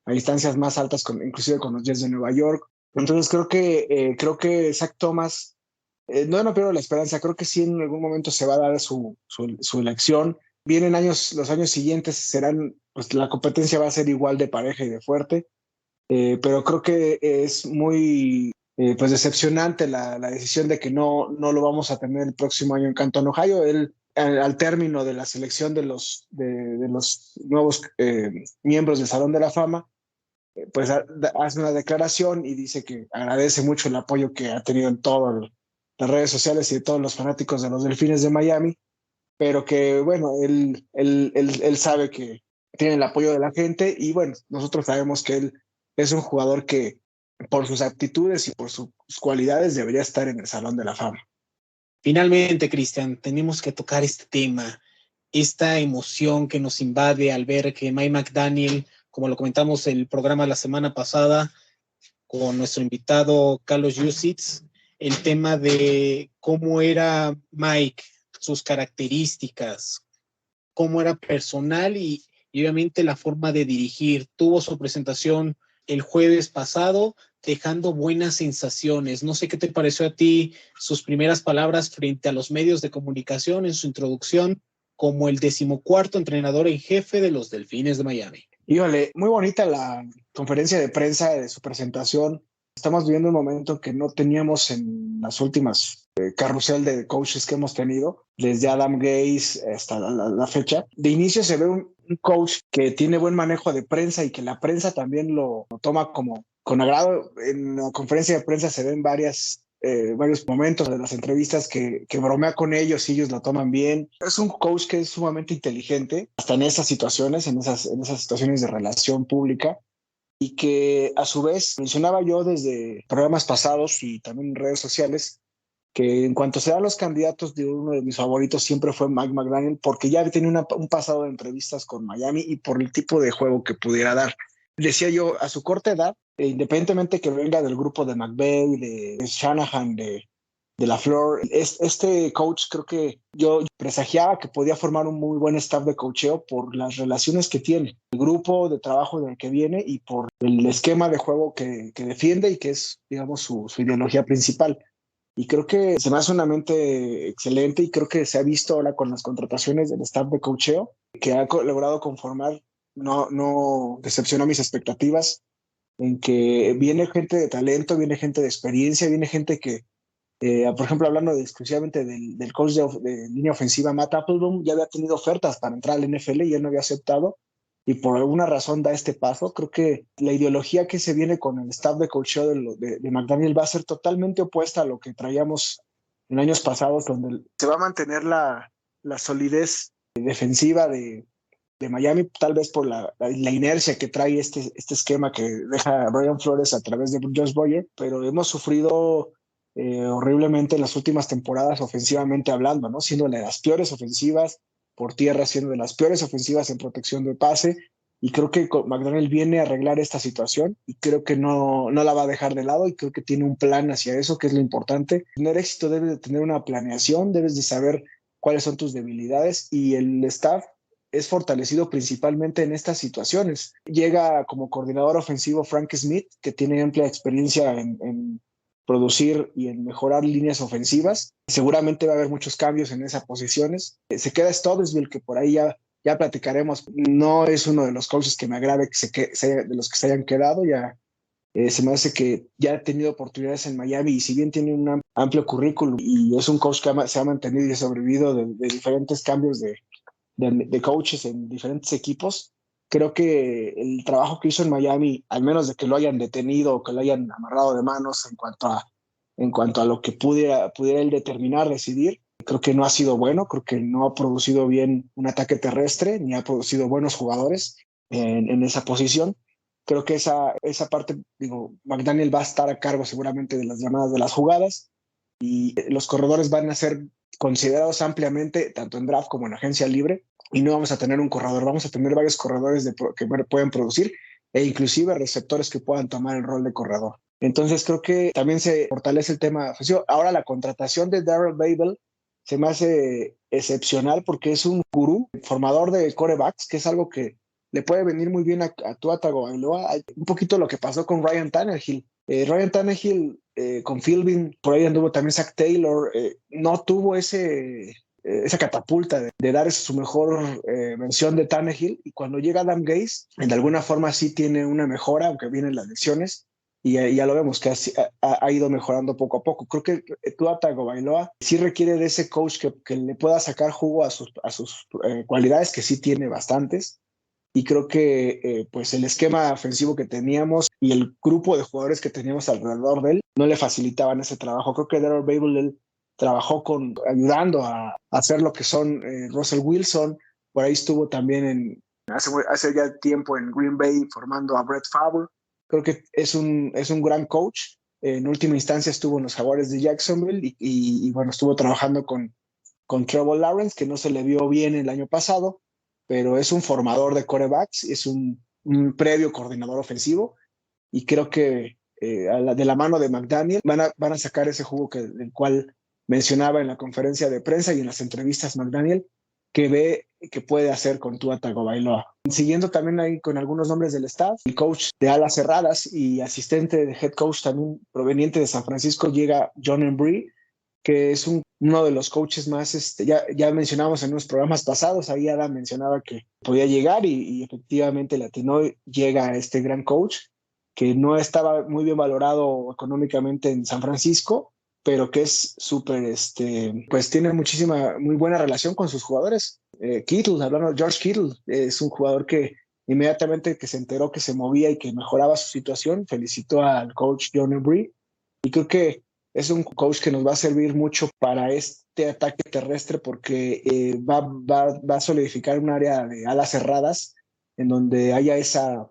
distancias más altas, inclusive con los Jets de Nueva York. Entonces creo que Zach Thomas, no pierdo la esperanza, creo que sí en algún momento se va a dar su elección. Vienen los años siguientes serán, pues la competencia va a ser igual de pareja y de fuerte, pero creo que es muy pues decepcionante la decisión de que no lo vamos a tener el próximo año en Canton, Ohio. Él, al término de la selección de los nuevos miembros del Salón de la Fama, pues hace una declaración y dice que agradece mucho el apoyo que ha tenido en todas las redes sociales y de todos los fanáticos de los Delfines de Miami, pero que bueno, él sabe que tiene el apoyo de la gente y bueno, nosotros sabemos que él es un jugador que por sus aptitudes y por sus cualidades debería estar en el Salón de la Fama. Finalmente, Cristian, tenemos que tocar este tema, esta emoción que nos invade al ver que Mike McDaniel, como lo comentamos en el programa la semana pasada con nuestro invitado Carlos Yusitz, el tema de cómo era Mike, sus características, cómo era personal y obviamente la forma de dirigir. Tuvo su presentación el jueves pasado, dejando buenas sensaciones. No sé qué te pareció a ti sus primeras palabras frente a los medios de comunicación en su introducción como el 14º entrenador en jefe de los Delfines de Miami. Híjole, muy bonita la conferencia de prensa de su presentación. Estamos viviendo un momento que no teníamos en las últimas carrusel de coaches que hemos tenido, desde Adam Gase hasta la fecha. De inicio se ve un coach que tiene buen manejo de prensa y que la prensa también lo toma como con agrado. En la conferencia de prensa se ven varios momentos de las entrevistas que bromea con ellos y ellos lo toman bien. Es un coach que es sumamente inteligente, hasta en esas situaciones, en esas situaciones de relación pública, y que a su vez mencionaba yo desde programas pasados y también en redes sociales que en cuanto se dan los candidatos, de uno de mis favoritos siempre fue Mike McDaniel, porque ya tenía un pasado de entrevistas con Miami y por el tipo de juego que pudiera dar. Decía yo, a su corta edad, independientemente que venga del grupo de McVay, de Shanahan, de LaFleur, este coach creo que yo presagiaba que podía formar un muy buen staff de coacheo por las relaciones que tiene, el grupo de trabajo del que viene y por el esquema de juego que defiende y que es, digamos, su ideología principal. Y creo que se me hace una mente excelente y creo que se ha visto ahora con las contrataciones del staff de coacheo que ha logrado conformar, no decepcionó mis expectativas, en que viene gente de talento, viene gente de experiencia, viene gente que, por ejemplo, hablando exclusivamente del coach de línea ofensiva, Matt Applebaum, ya había tenido ofertas para entrar al NFL y él no había aceptado y por alguna razón da este paso. Creo que la ideología que se viene con el staff de coacheo de McDaniel va a ser totalmente opuesta a lo que traíamos en años pasados, donde se va a mantener la solidez defensiva de Miami, tal vez por la inercia que trae este esquema que deja Brian Flores a través de Josh Boyer, pero hemos sufrido horriblemente en las últimas temporadas ofensivamente hablando, ¿no? Siendo de las peores ofensivas por tierra, siendo de las peores ofensivas en protección de pase, y creo que McDaniel viene a arreglar esta situación y creo que no la va a dejar de lado y creo que tiene un plan hacia eso, que es lo importante. Tener éxito debes de tener una planeación, debes de saber cuáles son tus debilidades y el staff es fortalecido principalmente en estas situaciones. Llega como coordinador ofensivo Frank Smith, que tiene amplia experiencia en producir y en mejorar líneas ofensivas. Seguramente va a haber muchos cambios en esas posiciones. Se queda Studesville, que por ahí ya platicaremos. No es uno de los coaches que me agrade de los que se hayan quedado. Ya se me hace que ya ha tenido oportunidades en Miami y si bien tiene un amplio currículum y es un coach que se ha mantenido y ha sobrevivido de diferentes cambios de coaches en diferentes equipos, creo que el trabajo que hizo en Miami, al menos de que lo hayan detenido o que lo hayan amarrado de manos en cuanto a lo que pudiera él determinar, decidir, creo que no ha sido bueno, creo que no ha producido bien un ataque terrestre, ni ha producido buenos jugadores en esa posición. Creo que esa parte, digo, McDaniel va a estar a cargo seguramente de las llamadas de las jugadas y los corredores van a ser considerados ampliamente, tanto en draft como en agencia libre, y no vamos a tener un corredor, vamos a tener varios corredores que pueden producir e inclusive receptores que puedan tomar el rol de corredor. Entonces creo que también se fortalece el tema ofensivo. Ahora la contratación de Darrell Babel se me hace excepcional porque es un gurú, formador de quarterbacks, que es algo que le puede venir muy bien a Tua Tagovailoa. Un poquito lo que pasó con Ryan Tannehill. Ryan Tannehill con Philbin, por ahí anduvo también Zach Taylor, no tuvo esa catapulta de dar su mejor versión de Tannehill, y cuando llega Adam Gase, de alguna forma sí tiene una mejora, aunque vienen las lesiones, y ya lo vemos que ha ido mejorando poco a poco. Creo que Tua Tagovailoa sí requiere de ese coach que le pueda sacar jugo a sus cualidades, que sí tiene bastantes, y creo que pues el esquema ofensivo que teníamos y el grupo de jugadores que teníamos alrededor de él no le facilitaban ese trabajo. Creo que Darrell Babel trabajó ayudando a hacer lo que son Russell Wilson, por ahí estuvo también hace ya tiempo en Green Bay formando a Brett Favre. Creo que es un gran coach. En última instancia estuvo en los Jaguares de Jacksonville y bueno, estuvo trabajando con Trevor Lawrence, que no se le vio bien el año pasado, pero es un formador de quarterbacks, es un previo coordinador ofensivo, y creo que de la mano de McDaniel van a sacar ese jugo del cual mencionaba en la conferencia de prensa y en las entrevistas McDaniel, que ve que puede hacer con Tua Tagovailoa. Siguiendo también ahí con algunos nombres del staff, el coach de alas cerradas y asistente de head coach también proveniente de San Francisco llega John Embry, que es uno de los coaches más, ya mencionamos en unos programas pasados, ahí Adam mencionaba que podía llegar y efectivamente le atinó, llega a este gran coach que no estaba muy bien valorado económicamente en San Francisco, pero que es súper, pues tiene muy buena relación con sus jugadores. Kittle, hablando de George Kittle, es un jugador que inmediatamente que se enteró que se movía y que mejoraba su situación, felicitó al coach John Embry, y creo que es un coach que nos va a servir mucho para este ataque terrestre porque va a solidificar un área de alas cerradas en donde haya esa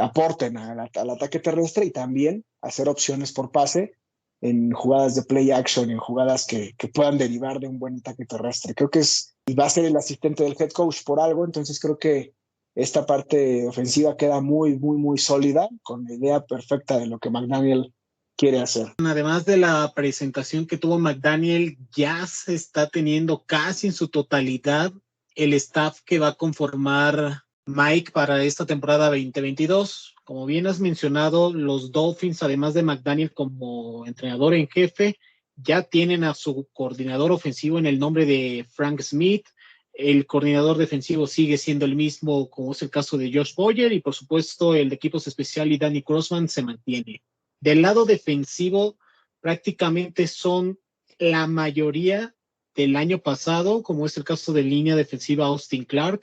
aporten al ataque terrestre, y también hacer opciones por pase en jugadas de play action y en jugadas que puedan derivar de un buen ataque terrestre. Creo que y va a ser el asistente del head coach por algo, entonces creo que esta parte ofensiva queda muy, muy, muy sólida, con la idea perfecta de lo que McDaniel quiere hacer. Además de la presentación que tuvo McDaniel, ya se está teniendo casi en su totalidad el staff que va a conformar Mike para esta temporada 2022. Como bien has mencionado, los Dolphins, además de McDaniel como entrenador en jefe, ya tienen a su coordinador ofensivo en el nombre de Frank Smith. El coordinador defensivo sigue siendo el mismo, como es el caso de Josh Boyer, y por supuesto el de equipos especial y Danny Crossman se mantiene. Del lado defensivo, prácticamente son la mayoría del año pasado, como es el caso de línea defensiva Austin Clark,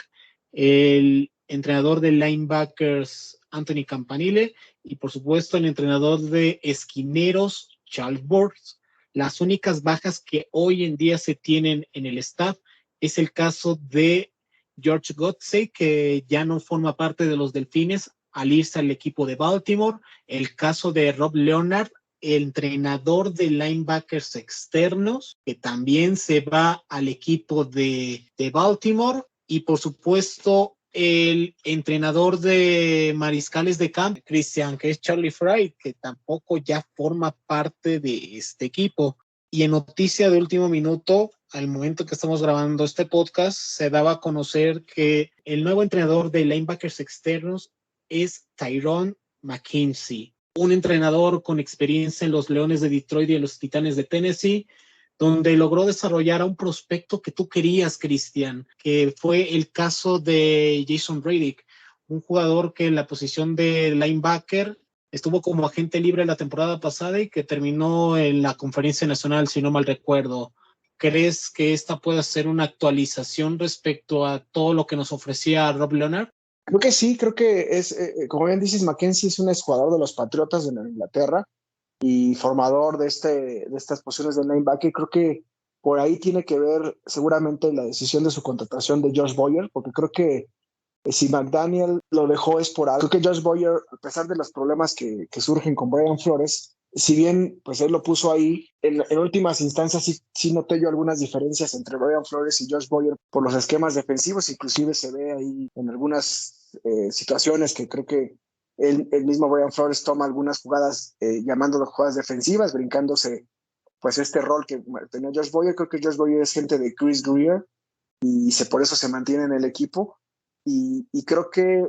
el entrenador de linebackers Anthony Campanile y por supuesto el entrenador de esquineros Charles Borges. Las únicas bajas que hoy en día se tienen en el staff es el caso de George Godsey, que ya no forma parte de los Delfines al irse al equipo de Baltimore, el caso de Rob Leonard, el entrenador de linebackers externos, que también se va al equipo de Baltimore, y por supuesto el entrenador de mariscales de campo, Christian, que es Charlie Fry, que tampoco ya forma parte de este equipo. Y en noticia de último minuto, al momento que estamos grabando este podcast, se daba a conocer que el nuevo entrenador de linebackers externos es Tyrone McKenzie, un entrenador con experiencia en los Leones de Detroit y en los Titanes de Tennessee, donde logró desarrollar a un prospecto que tú querías, Cristian, que fue el caso de Jason Reddick, un jugador que en la posición de linebacker estuvo como agente libre la temporada pasada y que terminó en la Conferencia Nacional, si no mal recuerdo. ¿Crees que esta pueda ser una actualización respecto a todo lo que nos ofrecía Rob Leonard? Creo que sí, creo que es, como bien dices, McKenzie es un exjugador de los Patriotas de Nueva Inglaterra y formador de estas posiciones de linebacker. Creo que por ahí tiene que ver seguramente la decisión de su contratación de Josh Boyer, porque creo que si McDaniel lo dejó es por algo. Creo que Josh Boyer, a pesar de los problemas que surgen con Brian Flores, si bien pues él lo puso ahí, en últimas instancias sí noté yo algunas diferencias entre Brian Flores y Josh Boyer por los esquemas defensivos, inclusive se ve ahí en algunas situaciones que creo que el mismo Brian Flores toma algunas jugadas, llamándolo jugadas defensivas, brincándose pues este rol que tenía Josh Boyer. Creo que Josh Boyer es gente de Chris Greer y por eso se mantiene en el equipo. Y creo que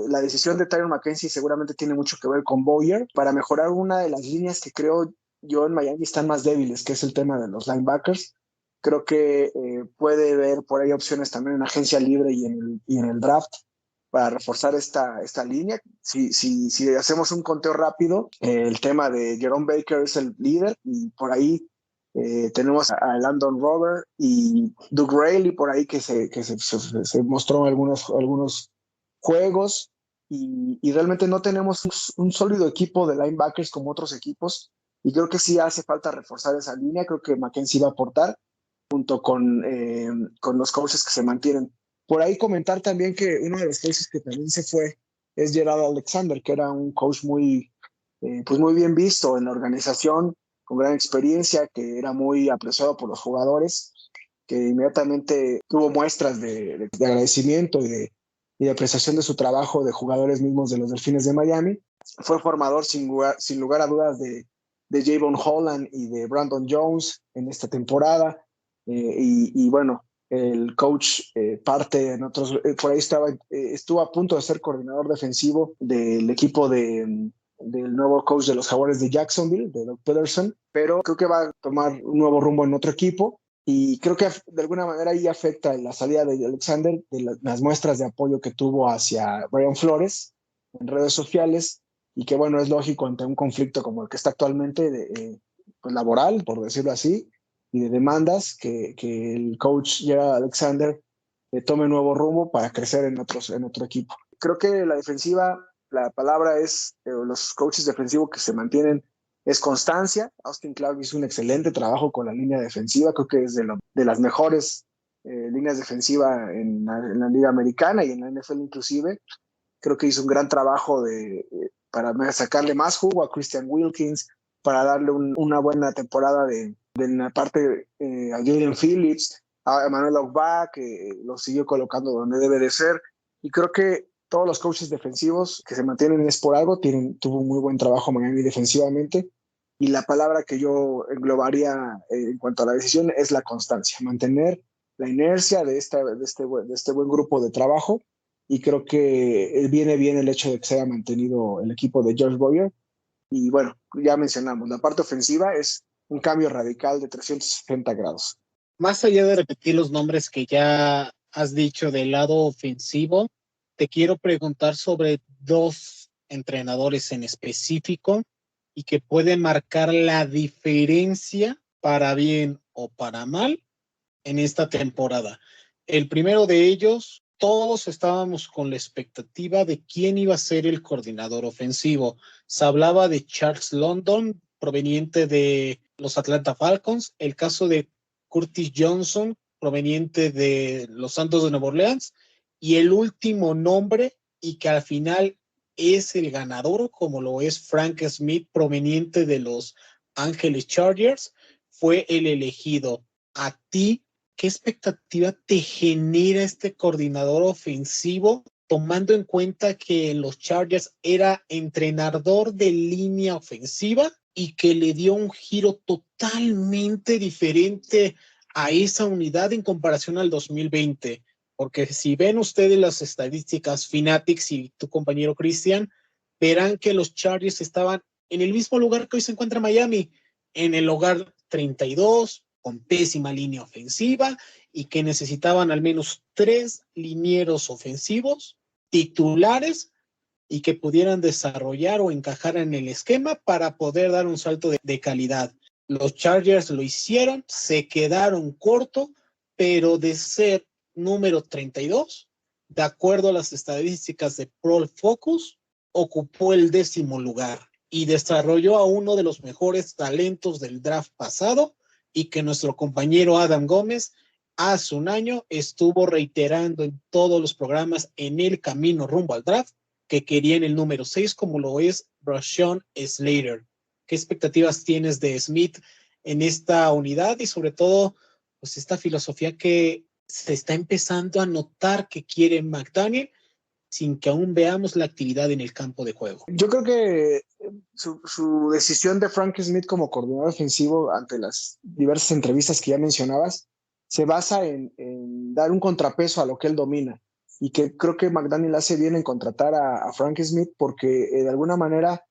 la decisión de Tyrann Mathieu seguramente tiene mucho que ver con Boyer para mejorar una de las líneas que creo yo en Miami están más débiles, que es el tema de los linebackers. Creo que puede haber por ahí opciones también en agencia libre y en el draft para reforzar esta línea. Si hacemos un conteo rápido, el tema de Jerome Baker es el líder y por ahí tenemos a Landon Robert y Doug Rayleigh por ahí que se mostró en algunos juegos y realmente no tenemos un sólido equipo de linebackers como otros equipos y creo que sí hace falta reforzar esa línea. Creo que Mackenzie va a aportar junto con los coaches que se mantienen. Por ahí comentar también que uno de los coaches que también se fue es Gerald Alexander, que era un coach pues muy bien visto en la organización, con gran experiencia, que era muy apreciado por los jugadores, que inmediatamente tuvo muestras de agradecimiento y de apreciación de su trabajo de jugadores mismos de los Delfines de Miami. Fue formador sin lugar a dudas de Javon Holland y de Brandon Jones en esta temporada. Y bueno, el coach parte en otros, por ahí estuvo a punto de ser coordinador defensivo del equipo del nuevo coach de los Jaguares de Jacksonville, de Doug Peterson, pero creo que va a tomar un nuevo rumbo en otro equipo y creo que de alguna manera ahí afecta la salida de Alexander, de las muestras de apoyo que tuvo hacia Brian Flores en redes sociales y que bueno, es lógico ante un conflicto como el que está actualmente, pues laboral, por decirlo así, y de demandas, que el coach Gerald Alexander tome nuevo rumbo para crecer en otro equipo. Creo que la defensiva, la palabra es, los coaches defensivos que se mantienen, es constancia. Austin Clark hizo un excelente trabajo con la línea defensiva, creo que es de las mejores líneas defensivas en la Liga Americana y en la NFL inclusive. Creo que hizo un gran trabajo para sacarle más jugo a Christian Wilkins, para darle una buena temporada de la parte a Jalen Phillips, a Emmanuel Ogba, que lo siguió colocando donde debe de ser. Y creo que todos los coaches defensivos que se mantienen es por algo, tuvo un muy buen trabajo Miami defensivamente. Y la palabra que yo englobaría en cuanto a la decisión es la constancia, mantener la inercia de este buen grupo de trabajo. Y creo que viene bien el hecho de que se haya mantenido el equipo de Josh Boyer. Y bueno, ya mencionamos, la parte ofensiva es un cambio radical de 360 grados. Más allá de repetir los nombres que ya has dicho del lado ofensivo, te quiero preguntar sobre dos entrenadores en específico y que pueden marcar la diferencia para bien o para mal en esta temporada. El primero de ellos, todos estábamos con la expectativa de quién iba a ser el coordinador ofensivo. Se hablaba de Charles London, proveniente de los Atlanta Falcons, el caso de Curtis Johnson, proveniente de los Santos de Nueva Orleans, y el último nombre, y que al final es el ganador, como lo es Frank Smith, proveniente de los Ángeles Chargers, fue el elegido. A ti, ¿qué expectativa te genera este coordinador ofensivo, tomando en cuenta que en los Chargers era entrenador de línea ofensiva y que le dio un giro totalmente diferente a esa unidad en comparación al 2020? Porque si ven ustedes las estadísticas Fanatics y tu compañero Cristian, verán que los Chargers estaban en el mismo lugar que hoy se encuentra Miami, en el lugar 32, con pésima línea ofensiva y que necesitaban al menos 3 linieros ofensivos titulares y que pudieran desarrollar o encajar en el esquema para poder dar un salto de calidad. Los Chargers lo hicieron, se quedaron corto, pero de ser número 32, de acuerdo a las estadísticas de Pro Focus, ocupó el 10º lugar y desarrolló a uno de los mejores talentos del draft pasado, y que nuestro compañero Adam Gómez hace un año estuvo reiterando en todos los programas en el camino rumbo al draft que querían el número 6, como lo es Rashawn Slater. ¿Qué expectativas tienes de Smith en esta unidad y sobre todo pues esta filosofía que se está empezando a notar que quiere McDaniel, sin que aún veamos la actividad en el campo de juego? Yo creo que su decisión de Frank Smith como coordinador ofensivo ante las diversas entrevistas que ya mencionabas se basa en dar un contrapeso a lo que él domina, y que creo que McDaniel hace bien en contratar a Frank Smith porque de alguna manera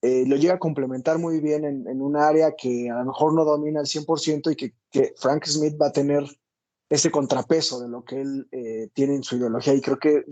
lo llega a complementar muy bien en un área que a lo mejor no domina al 100%, y que Frank Smith va a tener ese contrapeso de lo que él tiene en su ideología, y creo que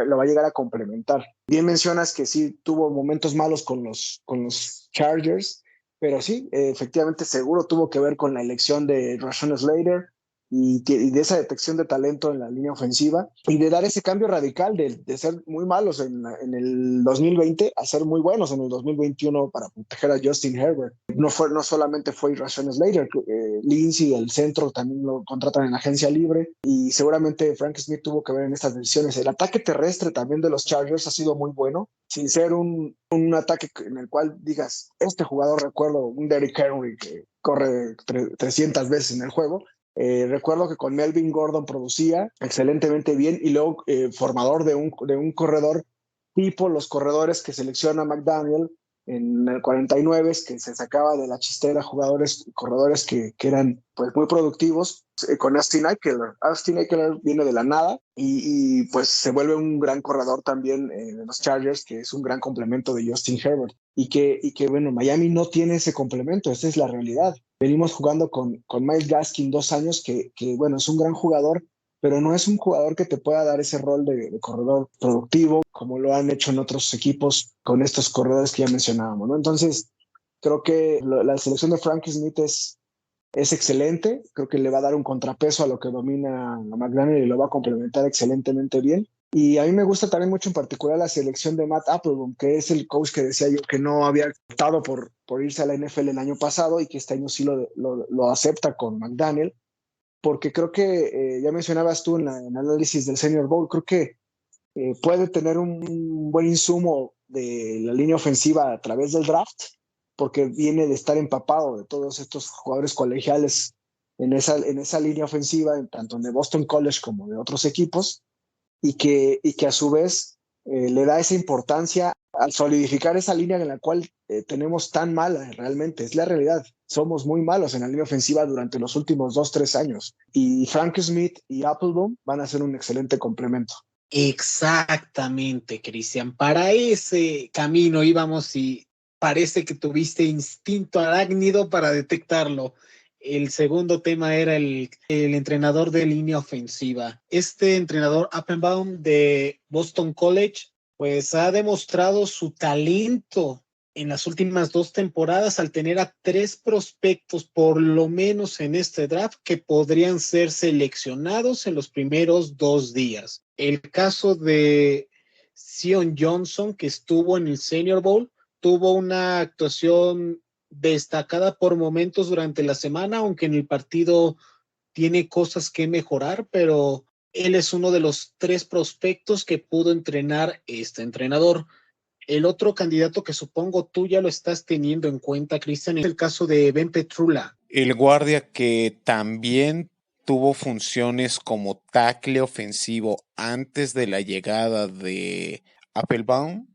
lo va a llegar a complementar. Bien mencionas que sí tuvo momentos malos con los Chargers, pero sí, efectivamente seguro tuvo que ver con la elección de Rashawn Slater y de esa detección de talento en la línea ofensiva, y de dar ese cambio radical de ser muy malos en el 2020 a ser muy buenos en el 2021 para proteger a Justin Herbert. No solamente fue Rashawn Slater, Lindsey, el centro, también lo contratan en agencia libre, y seguramente Frank Smith tuvo que ver en estas decisiones. El ataque terrestre también de los Chargers ha sido muy bueno, sin ser un ataque en el cual digas, este jugador, recuerdo un Derrick Henry que corre 300 veces en el juego. Recuerdo que con Melvin Gordon producía excelentemente bien, y luego formador de un corredor tipo los corredores que selecciona McDaniel en el 49, que se sacaba de la chistera corredores que eran pues muy productivos, con Austin Ekeler. Austin Ekeler viene de la nada y pues se vuelve un gran corredor también de los Chargers, que es un gran complemento de Justin Herbert. Y que bueno, Miami no tiene ese complemento, esa es la realidad. Venimos jugando con Myles Gaskin 2 años, que bueno, es un gran jugador, pero no es un jugador que te pueda dar ese rol de corredor productivo, como lo han hecho en otros equipos con estos corredores que ya mencionábamos, ¿no? Entonces, creo que la selección de Frank Smith es excelente, creo que le va a dar un contrapeso a lo que domina a McDaniel y lo va a complementar excelentemente bien. Y a mí me gusta también mucho en particular la selección de Matt Applebaum, que es el coach que decía yo que no había optado por irse a la NFL el año pasado, y que este año sí lo acepta con McDaniel, porque creo que, ya mencionabas tú en el análisis del Senior Bowl, creo que puede tener un buen insumo de la línea ofensiva a través del draft, porque viene de estar empapado de todos estos jugadores colegiales en esa línea ofensiva, tanto de Boston College como de otros equipos, y que a su vez le da esa importancia al solidificar esa línea en la cual tenemos tan mala realmente. Es la realidad. Somos muy malos en la línea ofensiva durante los últimos 2, 3 años. Y Frank Smith y Applebaum van a ser un excelente complemento. Exactamente, Cristian. Para ese camino íbamos y parece que tuviste instinto arácnido para detectarlo. El segundo tema era el entrenador de línea ofensiva. Este entrenador, Applebaum, de Boston College, pues ha demostrado su talento en las últimas 2 temporadas al tener a 3 prospectos, por lo menos en este draft, que podrían ser seleccionados en los primeros 2 días. El caso de Zion Johnson, que estuvo en el Senior Bowl, tuvo una actuación destacada por momentos durante la semana, aunque en el partido tiene cosas que mejorar, pero él es uno de los 3 prospectos que pudo entrenar este entrenador. El otro candidato que supongo tú ya lo estás teniendo en cuenta, Cristian, es el caso de Ben Petrula. El guardia que también tuvo funciones como tackle ofensivo antes de la llegada de Applebaum.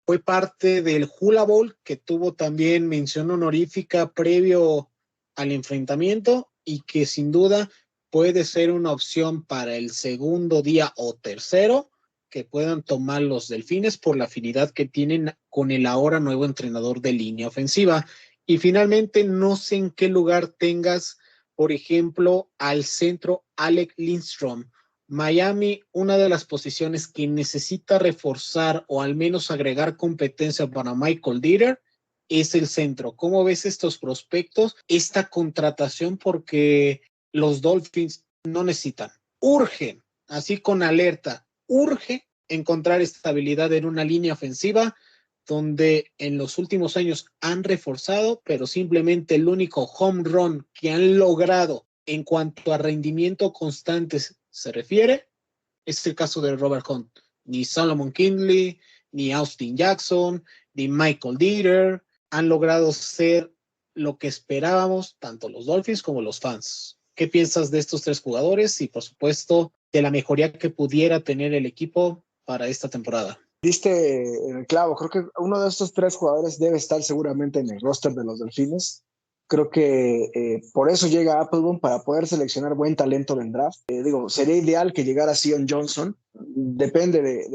Fue parte del Hula Bowl, que tuvo también mención honorífica previo al enfrentamiento, y que sin duda puede ser una opción para el segundo día o tercero que puedan tomar los Delfines por la afinidad que tienen con el ahora nuevo entrenador de línea ofensiva. Y finalmente, no sé en qué lugar tengas, por ejemplo, al centro Alec Lindstrom. Miami, una de las posiciones que necesita reforzar o al menos agregar competencia para Michael Dieter es el centro. ¿Cómo ves estos prospectos, esta contratación? Porque los Dolphins no necesitan, urgen, así con alerta, urge encontrar estabilidad en una línea ofensiva donde en los últimos años han reforzado, pero simplemente el único home run que han logrado en cuanto a rendimiento constante se refiere es el caso de Robert Hunt. Ni Solomon Kindley, ni Austin Jackson, ni Michael Dieter han logrado ser lo que esperábamos, tanto los Dolphins como los fans. ¿Qué piensas de estos 3 jugadores? Y por supuesto, de la mejoría que pudiera tener el equipo para esta temporada. Diste en el clavo, creo que uno de estos 3 jugadores debe estar seguramente en el roster de los Delfines. Creo que por eso llega Applebaum, para poder seleccionar buen talento del draft. Sería ideal que llegara Zion Johnson. Depende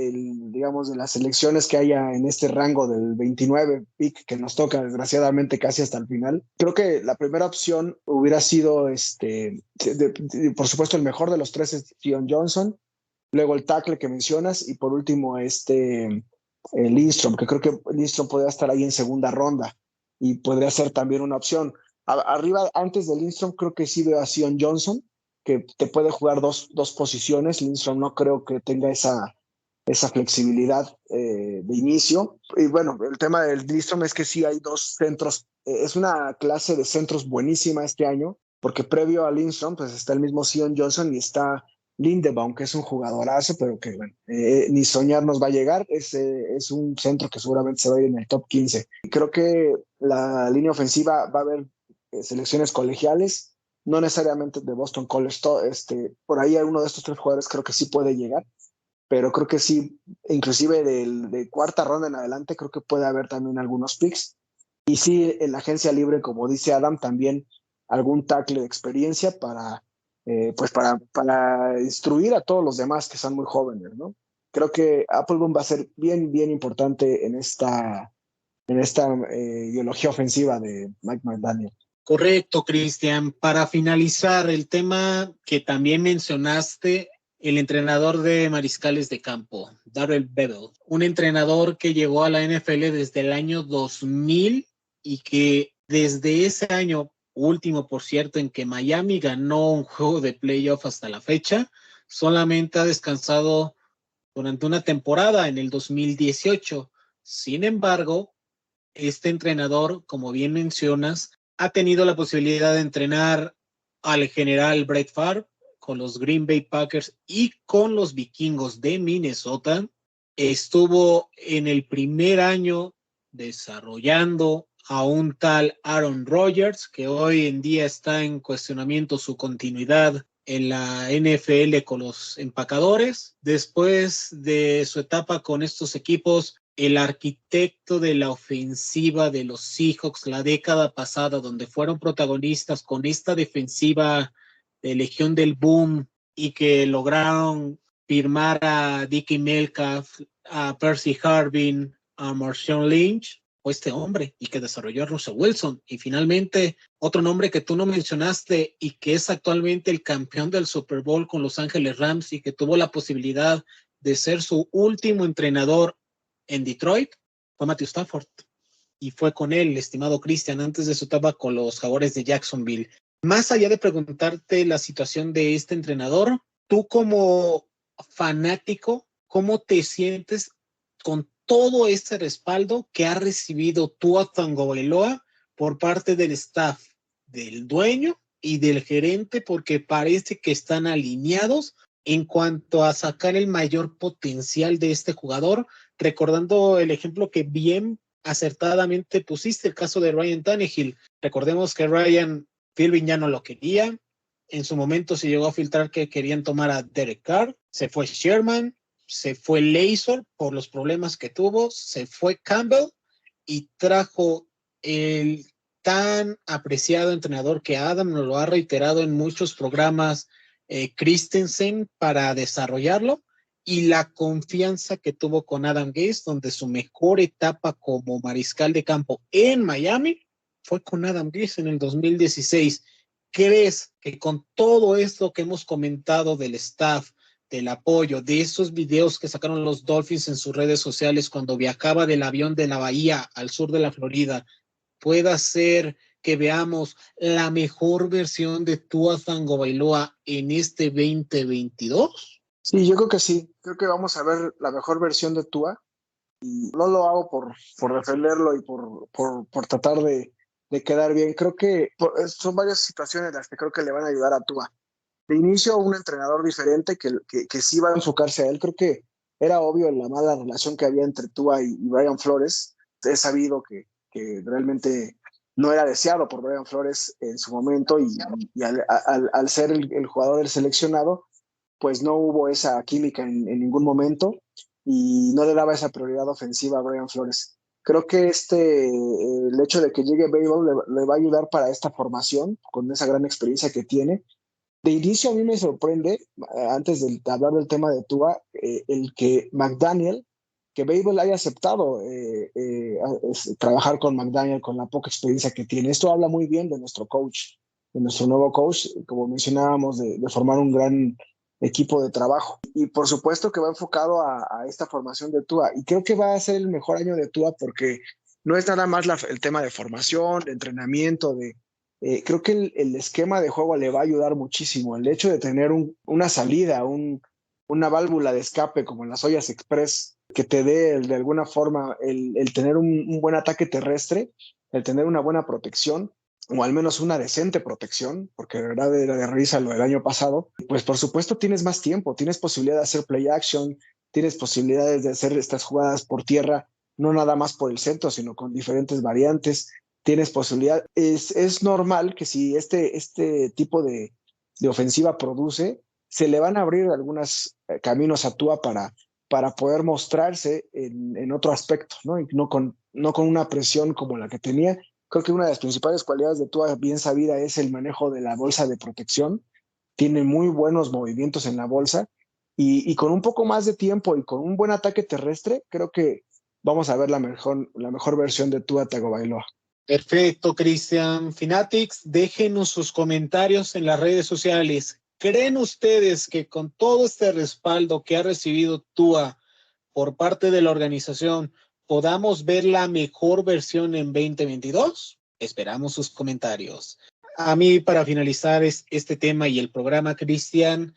digamos, de las selecciones que haya en este rango del 29 pick que nos toca, desgraciadamente, casi hasta el final. Creo que la primera opción hubiera sido, por supuesto, el mejor de los 3 es Zion Johnson. Luego el tackle que mencionas y por último Lindstrom, que creo que Lindstrom podría estar ahí en segunda ronda y podría ser también una opción. Arriba, antes de Lindstrom, creo que sí veo a Zion Johnson, que te puede jugar dos posiciones. Lindstrom no creo que tenga esa flexibilidad de inicio. Y bueno, el tema del Lindstrom es que sí hay 2 centros. Es una clase de centros buenísima este año, porque previo a Lindstrom pues está el mismo Zion Johnson y está Lindebaum, que es un jugadorazo, pero que bueno, ni soñar nos va a llegar. Es un centro que seguramente se va a ir en el top 15. Creo que la línea ofensiva va a haber selecciones colegiales, no necesariamente de Boston College. Por ahí uno de estos 3 jugadores creo que sí puede llegar, pero creo que sí, inclusive de cuarta ronda en adelante, creo que puede haber también algunos picks. Y sí, en la agencia libre, como dice Adam, también algún tackle de experiencia para instruir a todos los demás que son muy jóvenes, ¿no? Creo que Applebaum va a ser bien, bien importante en esta ideología ofensiva de Mike McDaniel. Correcto, Cristian. Para finalizar, el tema que también mencionaste, el entrenador de mariscales de campo, Darrell Bevell, un entrenador que llegó a la NFL desde el año 2000 y que desde ese año último, por cierto, en que Miami ganó un juego de playoff hasta la fecha, solamente ha descansado durante una temporada en el 2018. Sin embargo, este entrenador, como bien mencionas, ha tenido la posibilidad de entrenar al general Brett Favre con los Green Bay Packers y con los Vikingos de Minnesota. Estuvo en el primer año desarrollando a un tal Aaron Rodgers, que hoy en día está en cuestionamiento su continuidad en la NFL con los empacadores. Después de su etapa con estos equipos, el arquitecto de la ofensiva de los Seahawks la década pasada, donde fueron protagonistas con esta defensiva de Legión del Boom y que lograron firmar a Dickie Metcalf, a Percy Harvin, a Marshawn Lynch, fue este hombre, y que desarrolló a Russell Wilson. Y finalmente, otro nombre que tú no mencionaste y que es actualmente el campeón del Super Bowl con Los Ángeles Rams y que tuvo la posibilidad de ser su último entrenador en Detroit, fue Matthew Stafford. Y fue con él, estimado Cristian, antes de su etapa con los Jaguares de Jacksonville. Más allá de preguntarte la situación de este entrenador, tú como fanático, ¿cómo te sientes con todo este respaldo que ha recibido Tua Tagovailoa por parte del staff, del dueño y del gerente? Porque parece que están alineados en cuanto a sacar el mayor potencial de este jugador, recordando el ejemplo que bien acertadamente pusiste, el caso de Ryan Tannehill. Recordemos que Ryan Philbin ya no lo quería. En su momento se llegó a filtrar que querían tomar a Derek Carr. Se fue Sherman, se fue Lazor por los problemas que tuvo, se fue Campbell y trajo el tan apreciado entrenador que Adam nos lo ha reiterado en muchos programas, Christensen, para desarrollarlo, y la confianza que tuvo con Adam Gase, donde su mejor etapa como mariscal de campo en Miami fue con Adam Gase en el 2016. ¿Crees que con todo esto que hemos comentado del staff, del apoyo, de esos videos que sacaron los Dolphins en sus redes sociales cuando viajaba del avión de la Bahía al sur de la Florida, pueda ser que veamos la mejor versión de Tua Tagovailoa en este 2022? Sí, yo creo que sí. Creo que vamos a ver la mejor versión de Tua. Y no lo hago por defenderlo y por tratar de quedar bien. Creo que son varias situaciones las que creo que le van a ayudar a Tua. De inicio, un entrenador diferente que sí va a enfocarse a él. Creo que era obvio la mala relación que había entre Tua y Brian Flores. He sabido que realmente no era deseado por Brian Flores en su momento y al ser el jugador del seleccionado, pues no hubo esa química en ningún momento. y no le daba esa prioridad ofensiva a Brian Flores. Creo que el hecho de que llegue Babel le va a ayudar para esta formación, con esa gran experiencia que tiene. De inicio a mí me sorprende, antes de hablar del tema de Tua, el que McDaniel, que Babel haya aceptado trabajar con McDaniel con la poca experiencia que tiene. Esto habla muy bien de nuestro coach, de nuestro nuevo coach, como mencionábamos, de formar un gran equipo de trabajo. Y por supuesto que va enfocado a esta formación de Tua. Y creo que va a ser el mejor año de Tua porque no es nada más el tema de formación, de entrenamiento, creo que el esquema de juego le va a ayudar muchísimo. El hecho de tener una salida, una válvula de escape como en las ollas express, que te dé de alguna forma el tener un buen ataque terrestre, el tener una buena protección, o al menos una decente protección, porque de verdad era de risa lo del año pasado, pues por supuesto tienes más tiempo, tienes posibilidad de hacer play action, tienes posibilidades de hacer estas jugadas por tierra, no nada más por el centro, sino con diferentes variantes. Tienes posibilidad. Es normal que si este tipo de ofensiva produce, se le van a abrir algunos caminos a Tua para poder mostrarse en otro aspecto, ¿no? Y no con una presión como la que tenía. Creo que una de las principales cualidades de Tua, bien sabida, es el manejo de la bolsa de protección. Tiene muy buenos movimientos en la bolsa y con un poco más de tiempo y con un buen ataque terrestre, creo que vamos a ver la mejor versión de Tua Tagovailoa. Perfecto, Cristian. Fanatics, déjenos sus comentarios en las redes sociales. ¿Creen ustedes que con todo este respaldo que ha recibido Tua por parte de la organización podamos ver la mejor versión en 2022? Esperamos sus comentarios. A mí, para finalizar este tema y el programa, Cristian,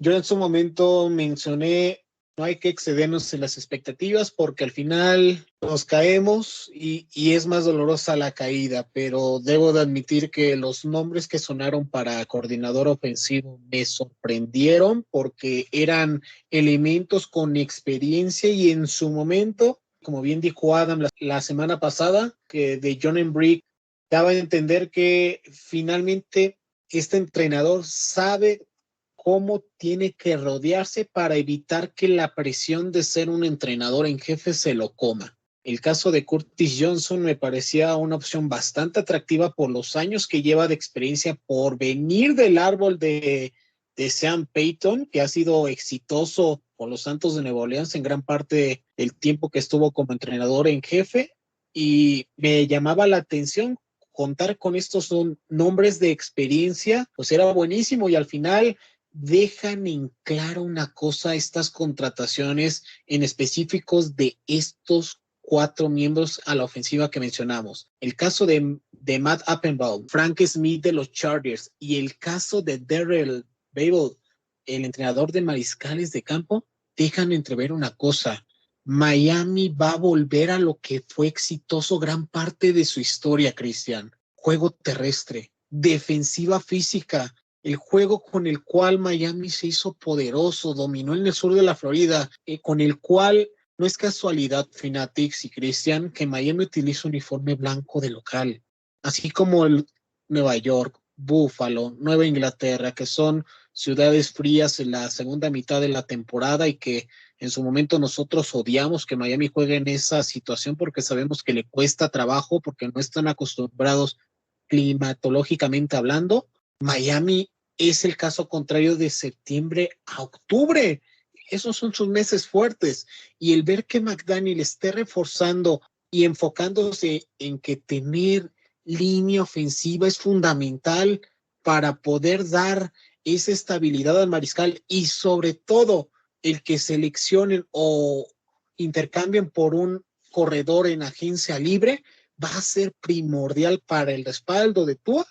yo en su momento mencioné, no hay que excedernos en las expectativas porque al final nos caemos y es más dolorosa la caída, pero debo de admitir que los nombres que sonaron para coordinador ofensivo me sorprendieron porque eran elementos con experiencia y en su momento, como bien dijo Adam la semana pasada, que de John Embrick daba a entender que finalmente este entrenador sabe cómo tiene que rodearse para evitar que la presión de ser un entrenador en jefe se lo coma. El caso de Curtis Johnson me parecía una opción bastante atractiva por los años que lleva de experiencia, por venir del árbol de Sean Payton, que ha sido exitoso con los Santos de Nueva Orleans en gran parte del tiempo que estuvo como entrenador en jefe, y me llamaba la atención contar con estos nombres de experiencia, pues era buenísimo, y al final dejan en claro una cosa, estas contrataciones en específicos de estos 4 miembros a la ofensiva que mencionamos. El caso de Matt Appenbaum, Frank Smith de los Chargers y el caso de Darrell Babel, el entrenador de mariscales de campo, dejan entrever una cosa. Miami va a volver a lo que fue exitoso gran parte de su historia, Cristian. Juego terrestre, defensiva física, el juego con el cual Miami se hizo poderoso, dominó en el sur de la Florida, con el cual no es casualidad, Fanatics y Cristian, que Miami utiliza uniforme blanco de local, así como el Nueva York, Buffalo, Nueva Inglaterra, que son ciudades frías en la segunda mitad de la temporada y que en su momento nosotros odiamos que Miami juegue en esa situación porque sabemos que le cuesta trabajo, porque no están acostumbrados climatológicamente hablando. Miami es el caso contrario de septiembre a octubre. Esos son sus meses fuertes. Y el ver que McDaniel esté reforzando y enfocándose en que tener línea ofensiva es fundamental para poder dar esa estabilidad al mariscal y sobre todo el que seleccionen o intercambien por un corredor en agencia libre va a ser primordial para el respaldo de Tua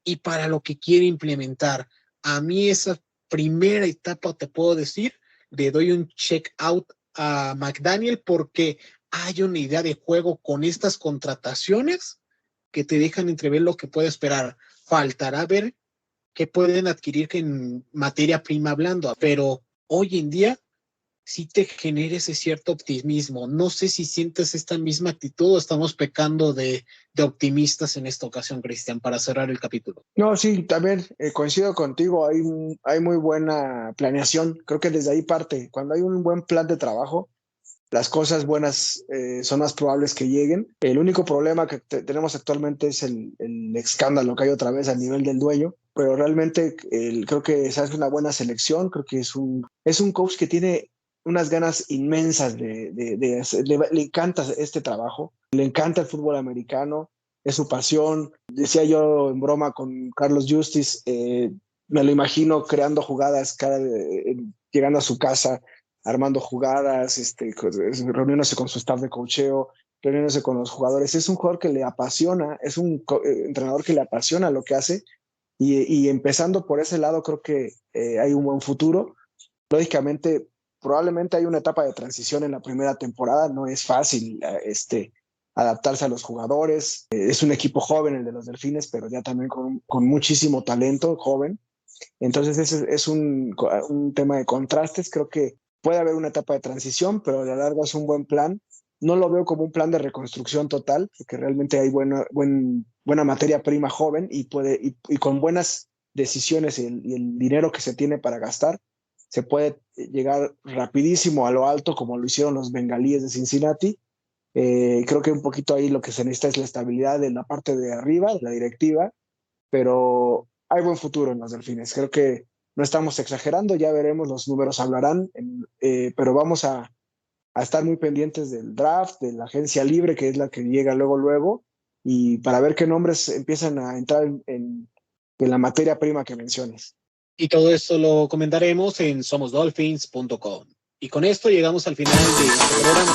y para lo que quiere implementar. A mí esa primera etapa, te puedo decir, le doy un check out a McDaniel porque hay una idea de juego con estas contrataciones que te dejan entrever lo que puede esperar. Faltará ver qué pueden adquirir en materia prima hablando, pero hoy en día sí te genera ese cierto optimismo. No sé si sientes esta misma actitud o estamos pecando de optimistas en esta ocasión, Cristian, para cerrar el capítulo. No, sí, también coincido contigo, hay muy buena planeación, creo que desde ahí parte, cuando hay un buen plan de trabajo, las cosas buenas son más probables que lleguen. El único problema que tenemos actualmente es el escándalo que hay otra vez a nivel del dueño, pero realmente creo que se hace una buena selección, creo que es un coach que tiene unas ganas inmensas le encanta este trabajo, le encanta el fútbol americano, es su pasión. Decía yo en broma con Carlos Justice, me lo imagino creando jugadas, llegando a su casa, armando jugadas, reuniéndose con su staff de coacheo, reuniéndose con los jugadores. Es un jugador que le apasiona, es un entrenador que le apasiona lo que hace, y empezando por ese lado creo que hay un buen futuro. Lógicamente, probablemente hay una etapa de transición en la primera temporada, no es fácil adaptarse a los jugadores. Es un equipo joven el de los Delfines, pero ya también con muchísimo talento joven. Entonces ese es un tema de contrastes. Creo que puede haber una etapa de transición, pero a la larga es un buen plan. No lo veo como un plan de reconstrucción total, porque realmente hay buena materia prima joven y con buenas decisiones y el dinero que se tiene para gastar, se puede llegar rapidísimo a lo alto, como lo hicieron los bengalíes de Cincinnati. Creo que un poquito ahí lo que se necesita es la estabilidad de la parte de arriba, de la directiva, pero hay buen futuro en los Delfines. Creo que no estamos exagerando, ya veremos, los números hablarán, pero vamos a estar muy pendientes del draft, de la agencia libre, que es la que llega luego, y para ver qué nombres empiezan a entrar en la materia prima que menciones. Y todo esto lo comentaremos en somosdolphins.com. Y con esto llegamos al final de este programa.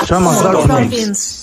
Somos Dolphins.